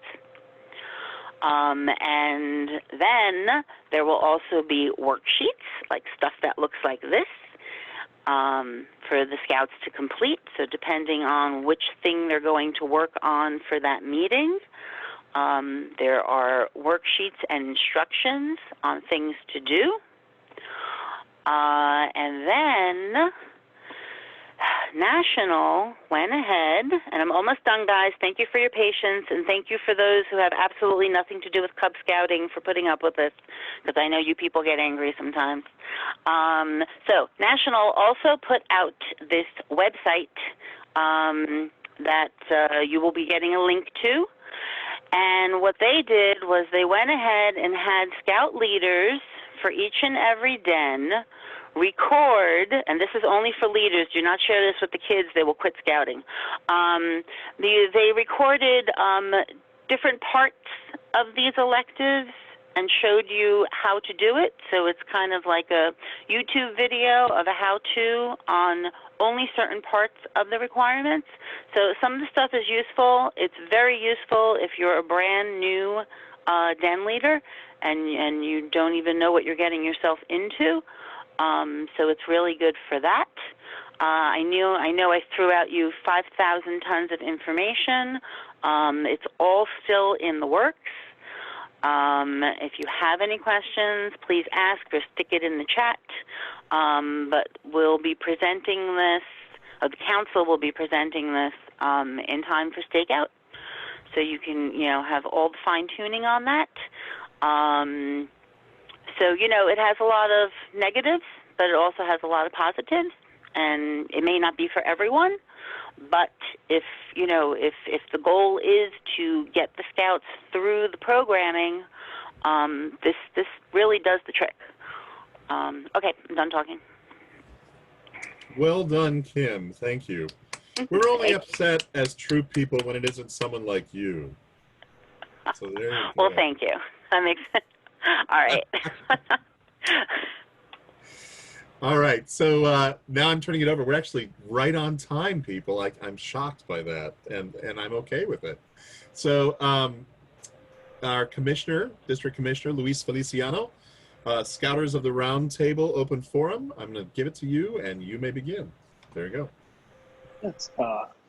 And then there will also be worksheets, like stuff that looks like this, for the scouts to complete. So depending on which thing they're going to work on for that meeting, there are worksheets and instructions on things to do. And then National went ahead, and I'm almost done, guys. Thank you for your patience, and thank you for those who have absolutely nothing to do with Cub Scouting for putting up with this, because I know you people get angry sometimes. So National also put out this website that you will be getting a link to. And what they did was they went ahead and had scout leaders for each and every den record, and this is only for leaders, do not share this with the kids, they will quit scouting. They recorded different parts of these electives and showed you how to do it. So it's kind of like a YouTube video of a how-to on only certain parts of the requirements. So some of the stuff is useful. It's very useful if you're a brand new den leader and you don't even know what you're getting yourself into. So it's really good for that. I know I threw out you 5,000 tons of information. It's all still in the works. If you have any questions, please ask or stick it in the chat. But we'll be presenting this, the council will be presenting this in time for stakeout. So you can, have all the fine-tuning on that. So, it has a lot of negatives, but it also has a lot of positives. And it may not be for everyone, but if the goal is to get the scouts through the programming, this really does the trick. Okay, I'm done talking. Well done, Kim. Thank you. We're only upset as true people when it isn't someone like you. So there you go. Well, thank you. That makes sense. All right. All right. So now I'm turning it over. We're actually right on time, people. I'm shocked by that, and I'm okay with it. So our commissioner, district commissioner, Luis Feliciano, Scouters of the Roundtable Open Forum, I'm going to give it to you, and you may begin. There you go. Yes.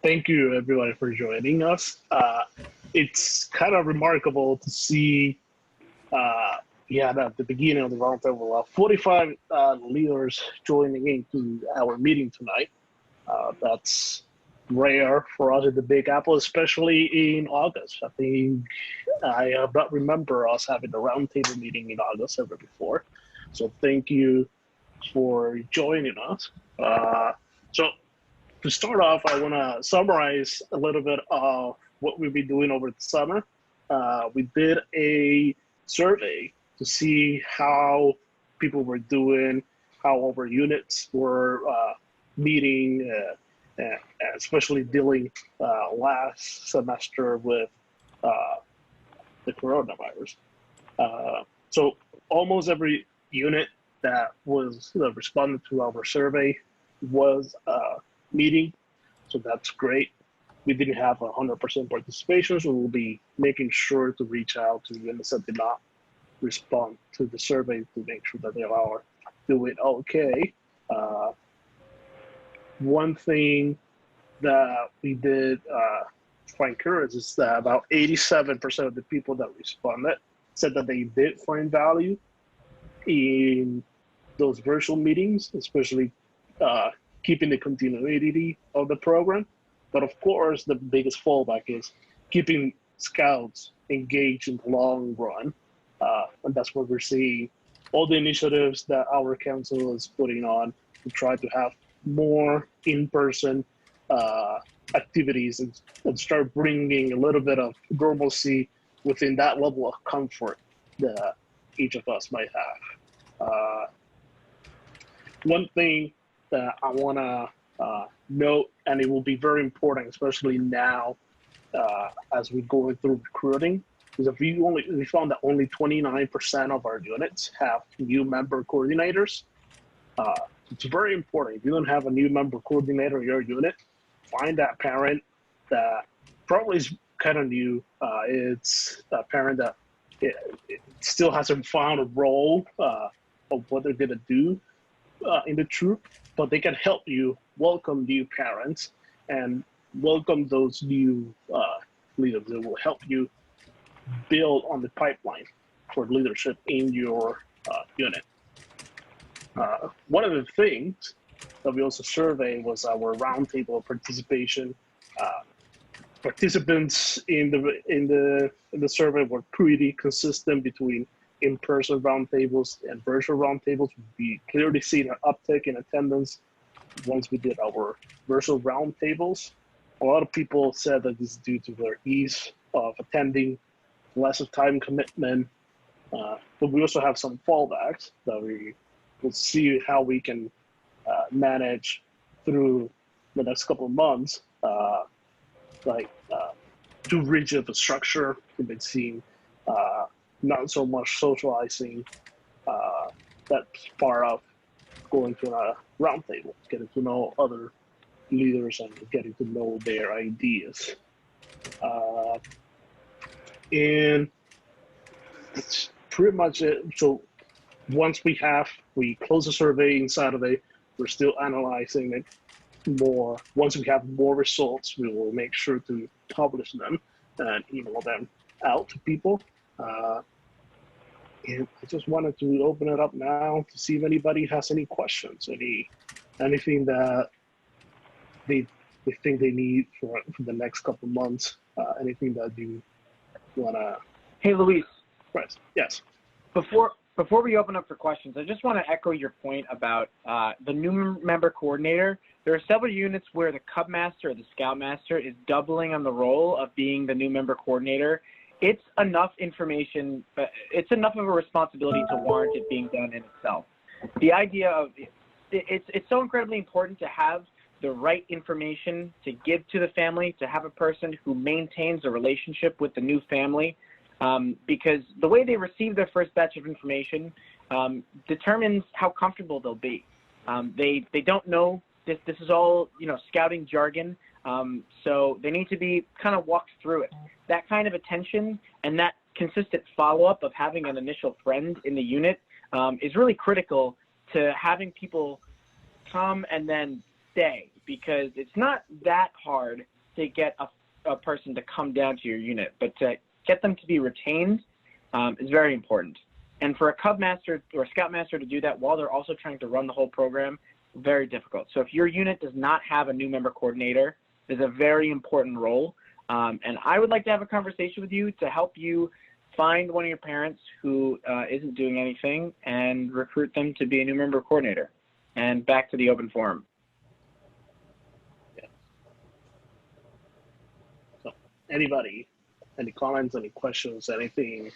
Thank you, everybody, for joining us. It's kind of remarkable to see, at the beginning of the roundtable, 45 leaders joining into our meeting tonight. That's rare for us at the Big Apple, especially in August. I think I don't remember us having a roundtable meeting in August ever before. So thank you for joining us. So to start off, I want to summarize a little bit of what we've been doing over the summer. We did a survey to see how people were doing, how our units were meeting, especially dealing last semester with the coronavirus. So almost every unit that was responded to our survey was meeting, so that's great. We didn't have 100% participation, so we'll be making sure to reach out to units that did not respond to the survey to make sure that they are doing okay. One thing that we did find curious is that about 87% of the people that responded said that they did find value in those virtual meetings, especially keeping the continuity of the program. But of course, the biggest fallback is keeping scouts engaged in the long run. And that's what we're seeing. All the initiatives that our council is putting on to try to have more in-person activities and start bringing a little bit of normalcy within that level of comfort that each of us might have. One thing that I want to note, and it will be very important, especially now as we're going through recruiting, is if we found that only 29% of our units have new member coordinators. It's very important. If you don't have a new member coordinator in your unit, find that parent that probably is kind of new. It's a parent that it still hasn't found a role of what they're going to do in the troop, but they can help you welcome new parents and welcome those new leaders. It will help you build on the pipeline for leadership in your unit. One of the things that we also surveyed was our roundtable participation. Participants in the survey were pretty consistent between in-person roundtables and virtual roundtables. We clearly see an uptick in attendance once we did our virtual roundtables. A lot of people said that this is due to their ease of attending, less of time commitment, but we also have some fallbacks that we will see how we can manage through the next couple of months. Too rigid of a structure. We've been seeing not so much socializing, that's part of going to a roundtable, getting to know other leaders and getting to know their ideas. And that's pretty much it. So once we close the survey in Saturday, we're still analyzing it more. Once we have more results, we will make sure to publish them and email them out to people. And I just wanted to open it up now to see if anybody has any questions, anything that they think they need for the next couple months, anything that you want to. Hey, Luis. Press. Yes. Before we open up for questions, I just want to echo your point about the new member coordinator. There are several units where the Cub Master or the Scout Master is doubling on the role of being the new member coordinator. It's enough information, it's enough of a responsibility to warrant it being done in itself. The idea of it's so incredibly important to have the right information to give to the family, to have a person who maintains a relationship with the new family, because the way they receive their first batch of information determines how comfortable they'll be. They don't know this is all scouting jargon, so they need to be kind of walked through it. That kind of attention and that consistent follow-up of having an initial friend in the unit is really critical to having people come and then stay, because it's not that hard to get a person to come down to your unit, but to get them to be retained is very important. And for a Cub Master or a Scout Master to do that while they're also trying to run the whole program, very difficult. So if your unit does not have a new member coordinator, there's a very important role. And I would like to have a conversation with you to help you find one of your parents who isn't doing anything and recruit them to be a new member coordinator. And back to the open forum. Yeah. So anybody, any comments, any questions, anything?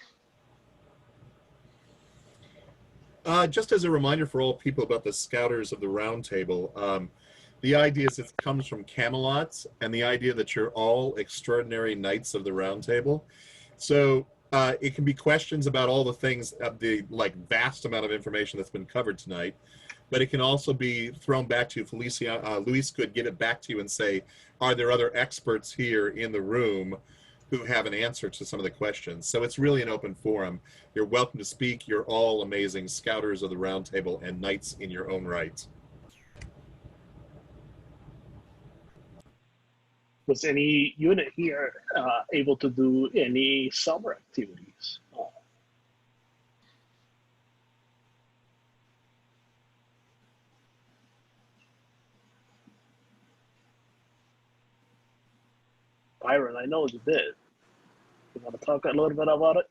Just as a reminder for all people about the Scouters of the Roundtable, the idea is it comes from Camelot, and the idea that you're all extraordinary knights of the Roundtable. So it can be questions about all the things, the vast amount of information that's been covered tonight, but it can also be thrown back to you. Felicia, Luis could get it back to you and say, are there other experts here in the room who have an answer to some of the questions? So it's really an open forum. You're welcome to speak. You're all amazing Scouters of the Roundtable and knights in your own right. Was any unit here able to do any summer activities? Byron, I know you did. You want to talk a little bit about it?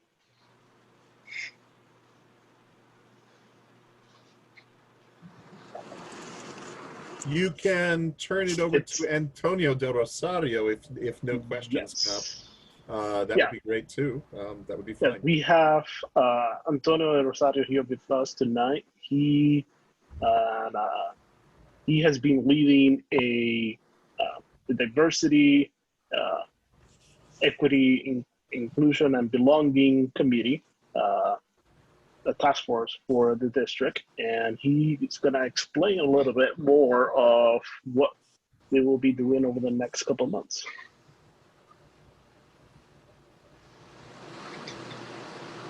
You can turn it over to Antonio Del Rosario if no questions come up. That would be great too. That would be fine. Yeah, we have Antonio Del Rosario here with us tonight. He he has been leading the diversity, equity, inclusion, and belonging committee, the task force for the district, and he is going to explain a little bit more of what they will be doing over the next couple of months.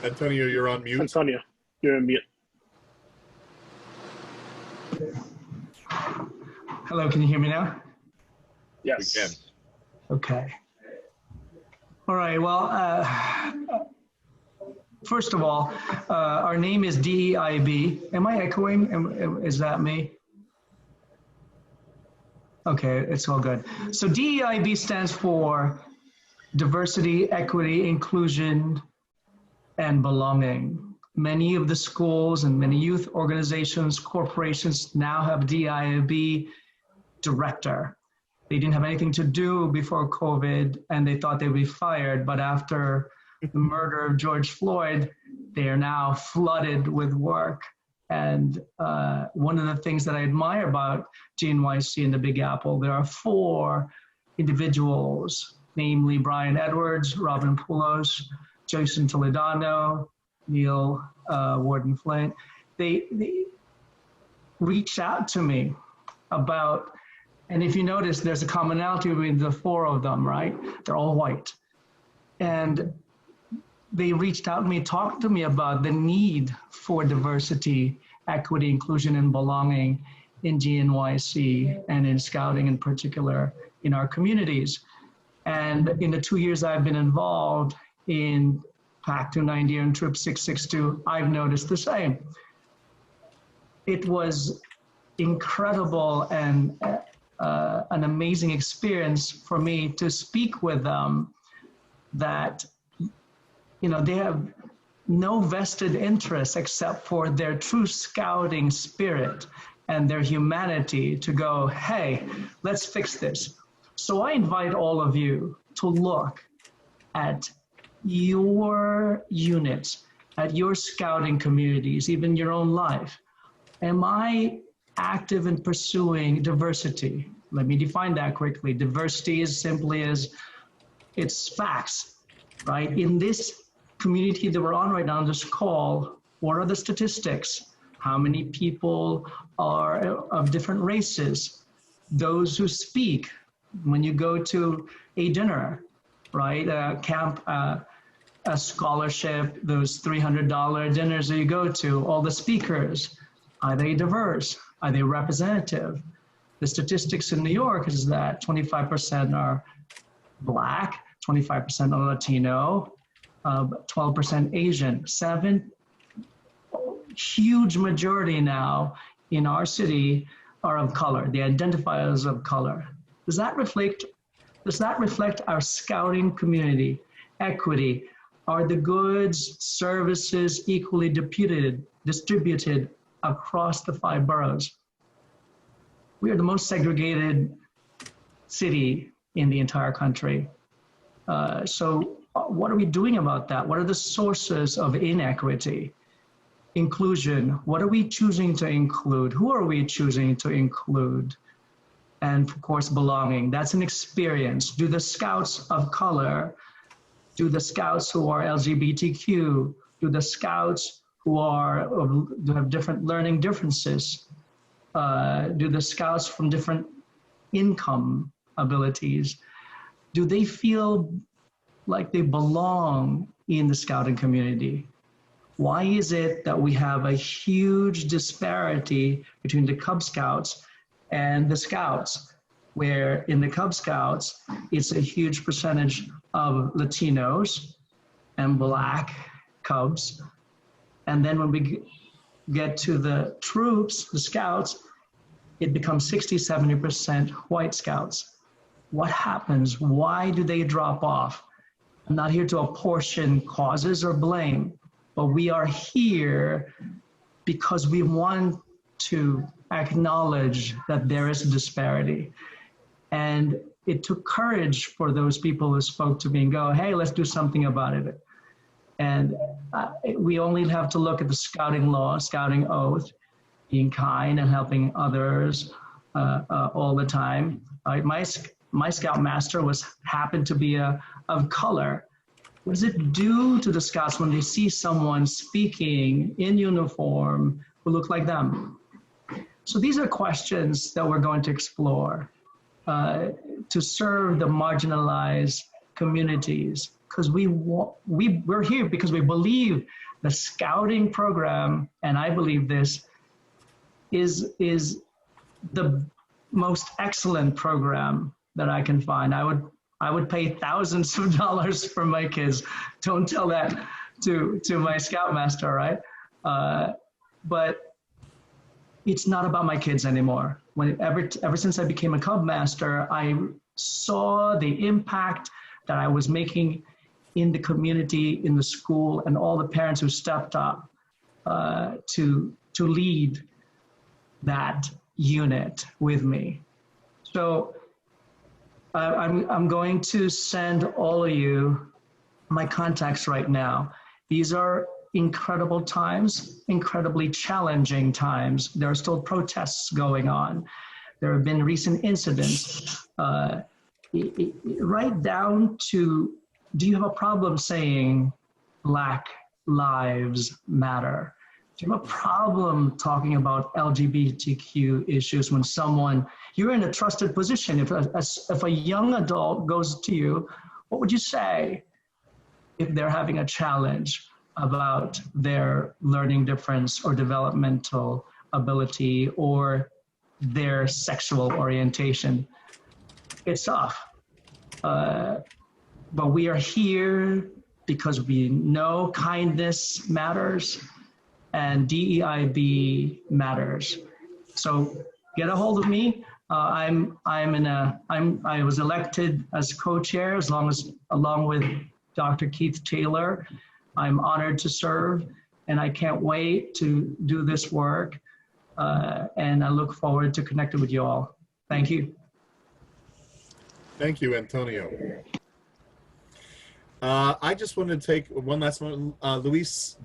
Antonio, you're on mute. Antonio, you're on mute. Hello, can you hear me now? Yes. We can. Okay. All right, well, first of all, our name is DEIB. Am I echoing? Is that me? Okay, it's all good. So DEIB stands for Diversity, Equity, Inclusion, and Belonging. Many of the schools and many youth organizations, corporations now have DEIB director. They didn't have anything to do before COVID and they thought they'd be fired, but after the murder of George Floyd, they are now flooded with work. And one of the things that I admire about GNYC and the Big Apple, there are 4 individuals, namely Brian Edwards, Robin Poulos, Jason Toledano, Neil Warden Flint. They reached out to me about, and if you notice, there's a commonality between the 4 of them, right? They're all white. And they reached out to me, talked to me about the need for diversity, equity, inclusion, and belonging in GNYC and in scouting in particular in our communities. And in the 2 years I've been involved in PAC 290 and Troop 662, I've noticed the same. It was incredible and an amazing experience for me to speak with them that, you know, they have no vested interest except for their true scouting spirit and their humanity to go, hey, let's fix this. So I invite all of you to look at your units, at your scouting communities, even your own life. Am I active in pursuing diversity? Let me define that quickly. Diversity is simply as it's facts, right? In this community that we're on right now on this call, what are the statistics? How many people are of different races? Those who speak, when you go to a dinner, right? A camp, a scholarship, those $300 dinners that you go to, all the speakers, are they diverse? Are they representative? The statistics in New York is that 25% are Black, 25% are Latino, 12% Asian, huge majority now in our city are of color. They identify as of color. Does that reflect our scouting community, equity? Are the goods, services equally distributed across the 5 boroughs? We are the most segregated city in the entire country. So what are we doing about that? What are the sources of inequity? Inclusion, what are we choosing to include? Who are we choosing to include? And of course, belonging, that's an experience. Do the scouts of color, do the scouts who are LGBTQ, do the scouts who have different learning differences, do the scouts from different income abilities, do they feel like they belong in the scouting community? Why is it that we have a huge disparity between the Cub Scouts and the Scouts, where in the Cub Scouts, it's a huge percentage of Latinos and Black Cubs. And then when we get to the troops, the Scouts, it becomes 60, 70% white Scouts. What happens? Why do they drop off? I'm not here to apportion causes or blame, but we are here because we want to acknowledge that there is a disparity. And it took courage for those people who spoke to me and go, hey, let's do something about it. And we only have to look at the scouting law, scouting oath, being kind and helping others, all the time. My Scoutmaster happened to be of color. What does it do to the Scouts when they see someone speaking in uniform who look like them? So these are questions that we're going to explore to serve the marginalized communities, because we're here because we believe the Scouting program, and I believe this, is the most excellent program that I can find. I would pay thousands of dollars for my kids. Don't tell that to my Scoutmaster, right? But it's not about my kids anymore. Ever since I became a Cub Master, I saw the impact that I was making in the community, in the school, and all the parents who stepped up to lead that unit with me. So I'm going to send all of you my contacts right now. These are incredible times, incredibly challenging times. There are still protests going on. There have been recent incidents, right down to, do you have a problem saying Black Lives Matter? Do you have a problem talking about LGBTQ issues when you're in a trusted position? If a young adult goes to you, what would you say if they're having a challenge about their learning difference or developmental ability or their sexual orientation? It's tough. But we are here because we know kindness matters and DEIB matters. So get a hold of me. I was elected as co-chair along with Dr. Keith Taylor. I'm honored to serve, and I can't wait to do this work. And I look forward to connecting with you all. Thank you. Thank you, Antonio. I just wanted to take one last one. Luis,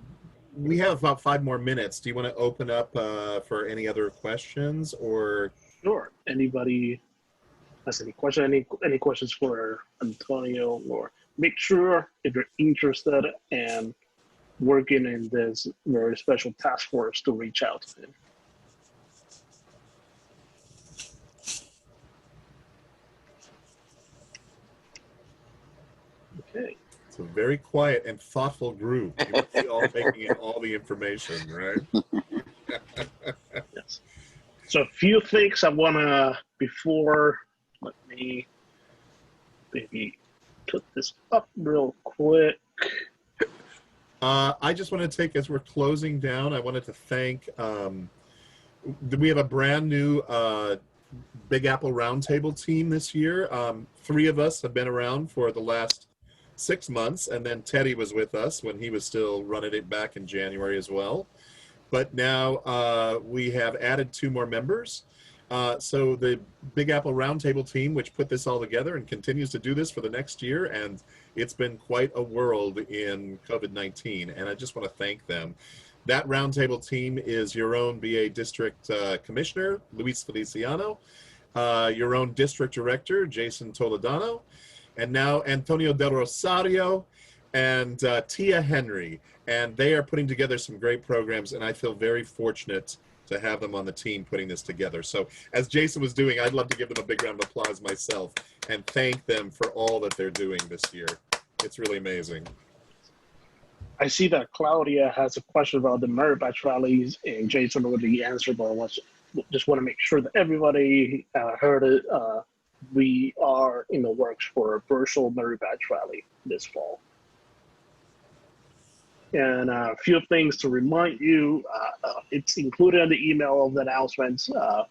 we have about 5 more minutes. Do you want to open up for any other questions, or? Sure. Anybody has any question? Any questions for Antonio? Or make sure if you're interested in working in this very special task force to reach out to him. Okay. It's a very quiet and thoughtful group. You must be all taking in all the information, right? Yes. So a few things I want to, let me maybe put this up real quick. I just want to take, as we're closing down, I wanted to thank, we have a brand new Big Apple Roundtable team this year. 3 of us have been around for the last 6 months, and then Teddy was with us when he was still running it back in January as well. But now we have added 2 more members. So the Big Apple Roundtable team, which put this all together and continues to do this for the next year, and it's been quite a world in COVID-19, and I just want to thank them. That Roundtable team is your own BA District Commissioner, Luis Feliciano, your own District Director, Jason Toledano, and now Antonio Del Rosario and Tia Henry. And they are putting together some great programs, and I feel very fortunate to have them on the team putting this together. So as Jason was doing, I'd love to give them a big round of applause myself and thank them for all that they're doing this year. It's really amazing. I see that Claudia has a question about the merit batch rallies, and Jason already answered, but I just want to make sure that everybody heard it. We are in the works for a virtual merit batch rally this fall. And a few things to remind you, it's included in the email of the announcements.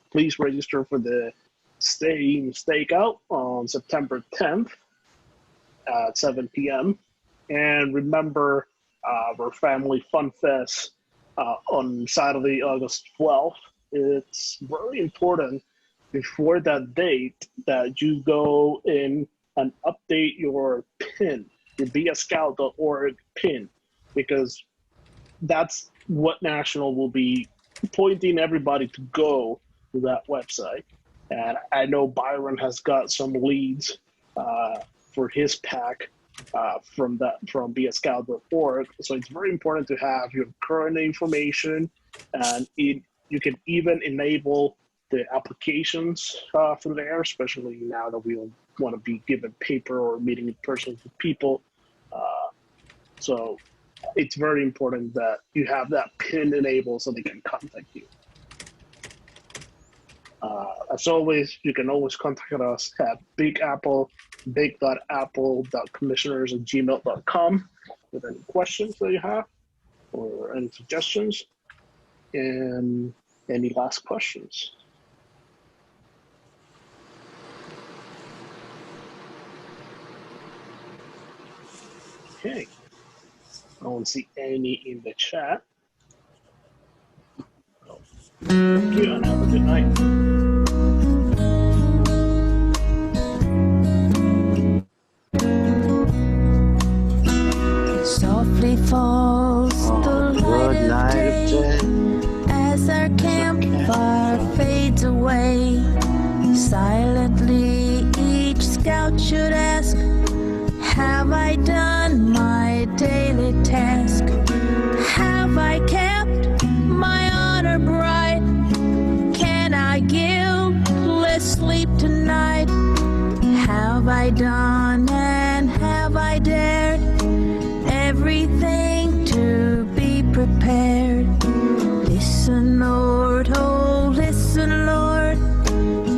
Please register for the Stay in Stakeout on September 10th at 7 p.m. And remember our Family Fun Fest on Saturday, August 12th. It's very important before that date that you go in and update your PIN, your BSScout.org PIN, because that's what National will be pointing everybody to go to that website. And I know Byron has got some leads for his pack from BScout.org. So it's very important to have your current information, and you can even enable the applications from there, especially now that we don't want to be given paper or meeting in person with people. So it's very important that you have that PIN enabled so they can contact you. As always, you can always contact us at big.apple.commissioners@gmail.com with any questions that you have or any suggestions. And any last questions? Okay. I don't see any in the chat. Thank you and have a good night. Softly falls the light of day as our campfire fades away. Silently each scout should ask, have I done my daily task? Have I kept my honor bright? Can I guiltless sleep tonight? Have I done and have I dared everything to be prepared? Listen, Lord, oh, listen, Lord,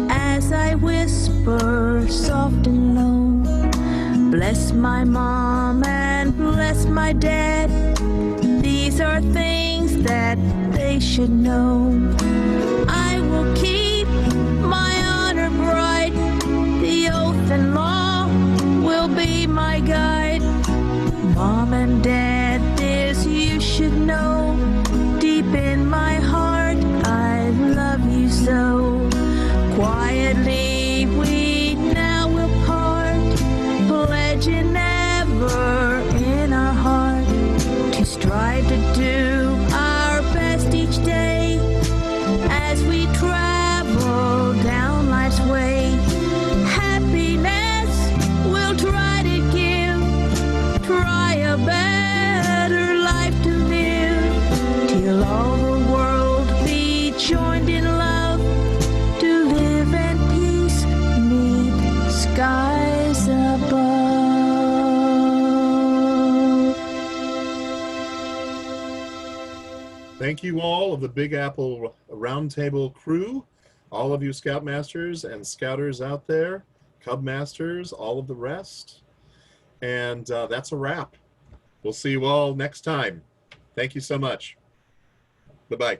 as I whisper soft and low. Bless my mom and bless my dad. These are things that they should know. I will keep my honor bright. The oath and law will be my guide. Mom and Dad, this you should know. Deep in my heart, I love you so. Quietly we now will part, pledging ever in our heart to strive to do our best each day as we travel down life's way. Happiness we'll try to give, try a better life to live, till all the world be joined in love, to live in peace neath skies above. Thank you all of the Big Apple Roundtable crew, all of you Scoutmasters and Scouters out there, Cub Masters, all of the rest. And that's a wrap. We'll see you all next time. Thank you so much. Bye-bye.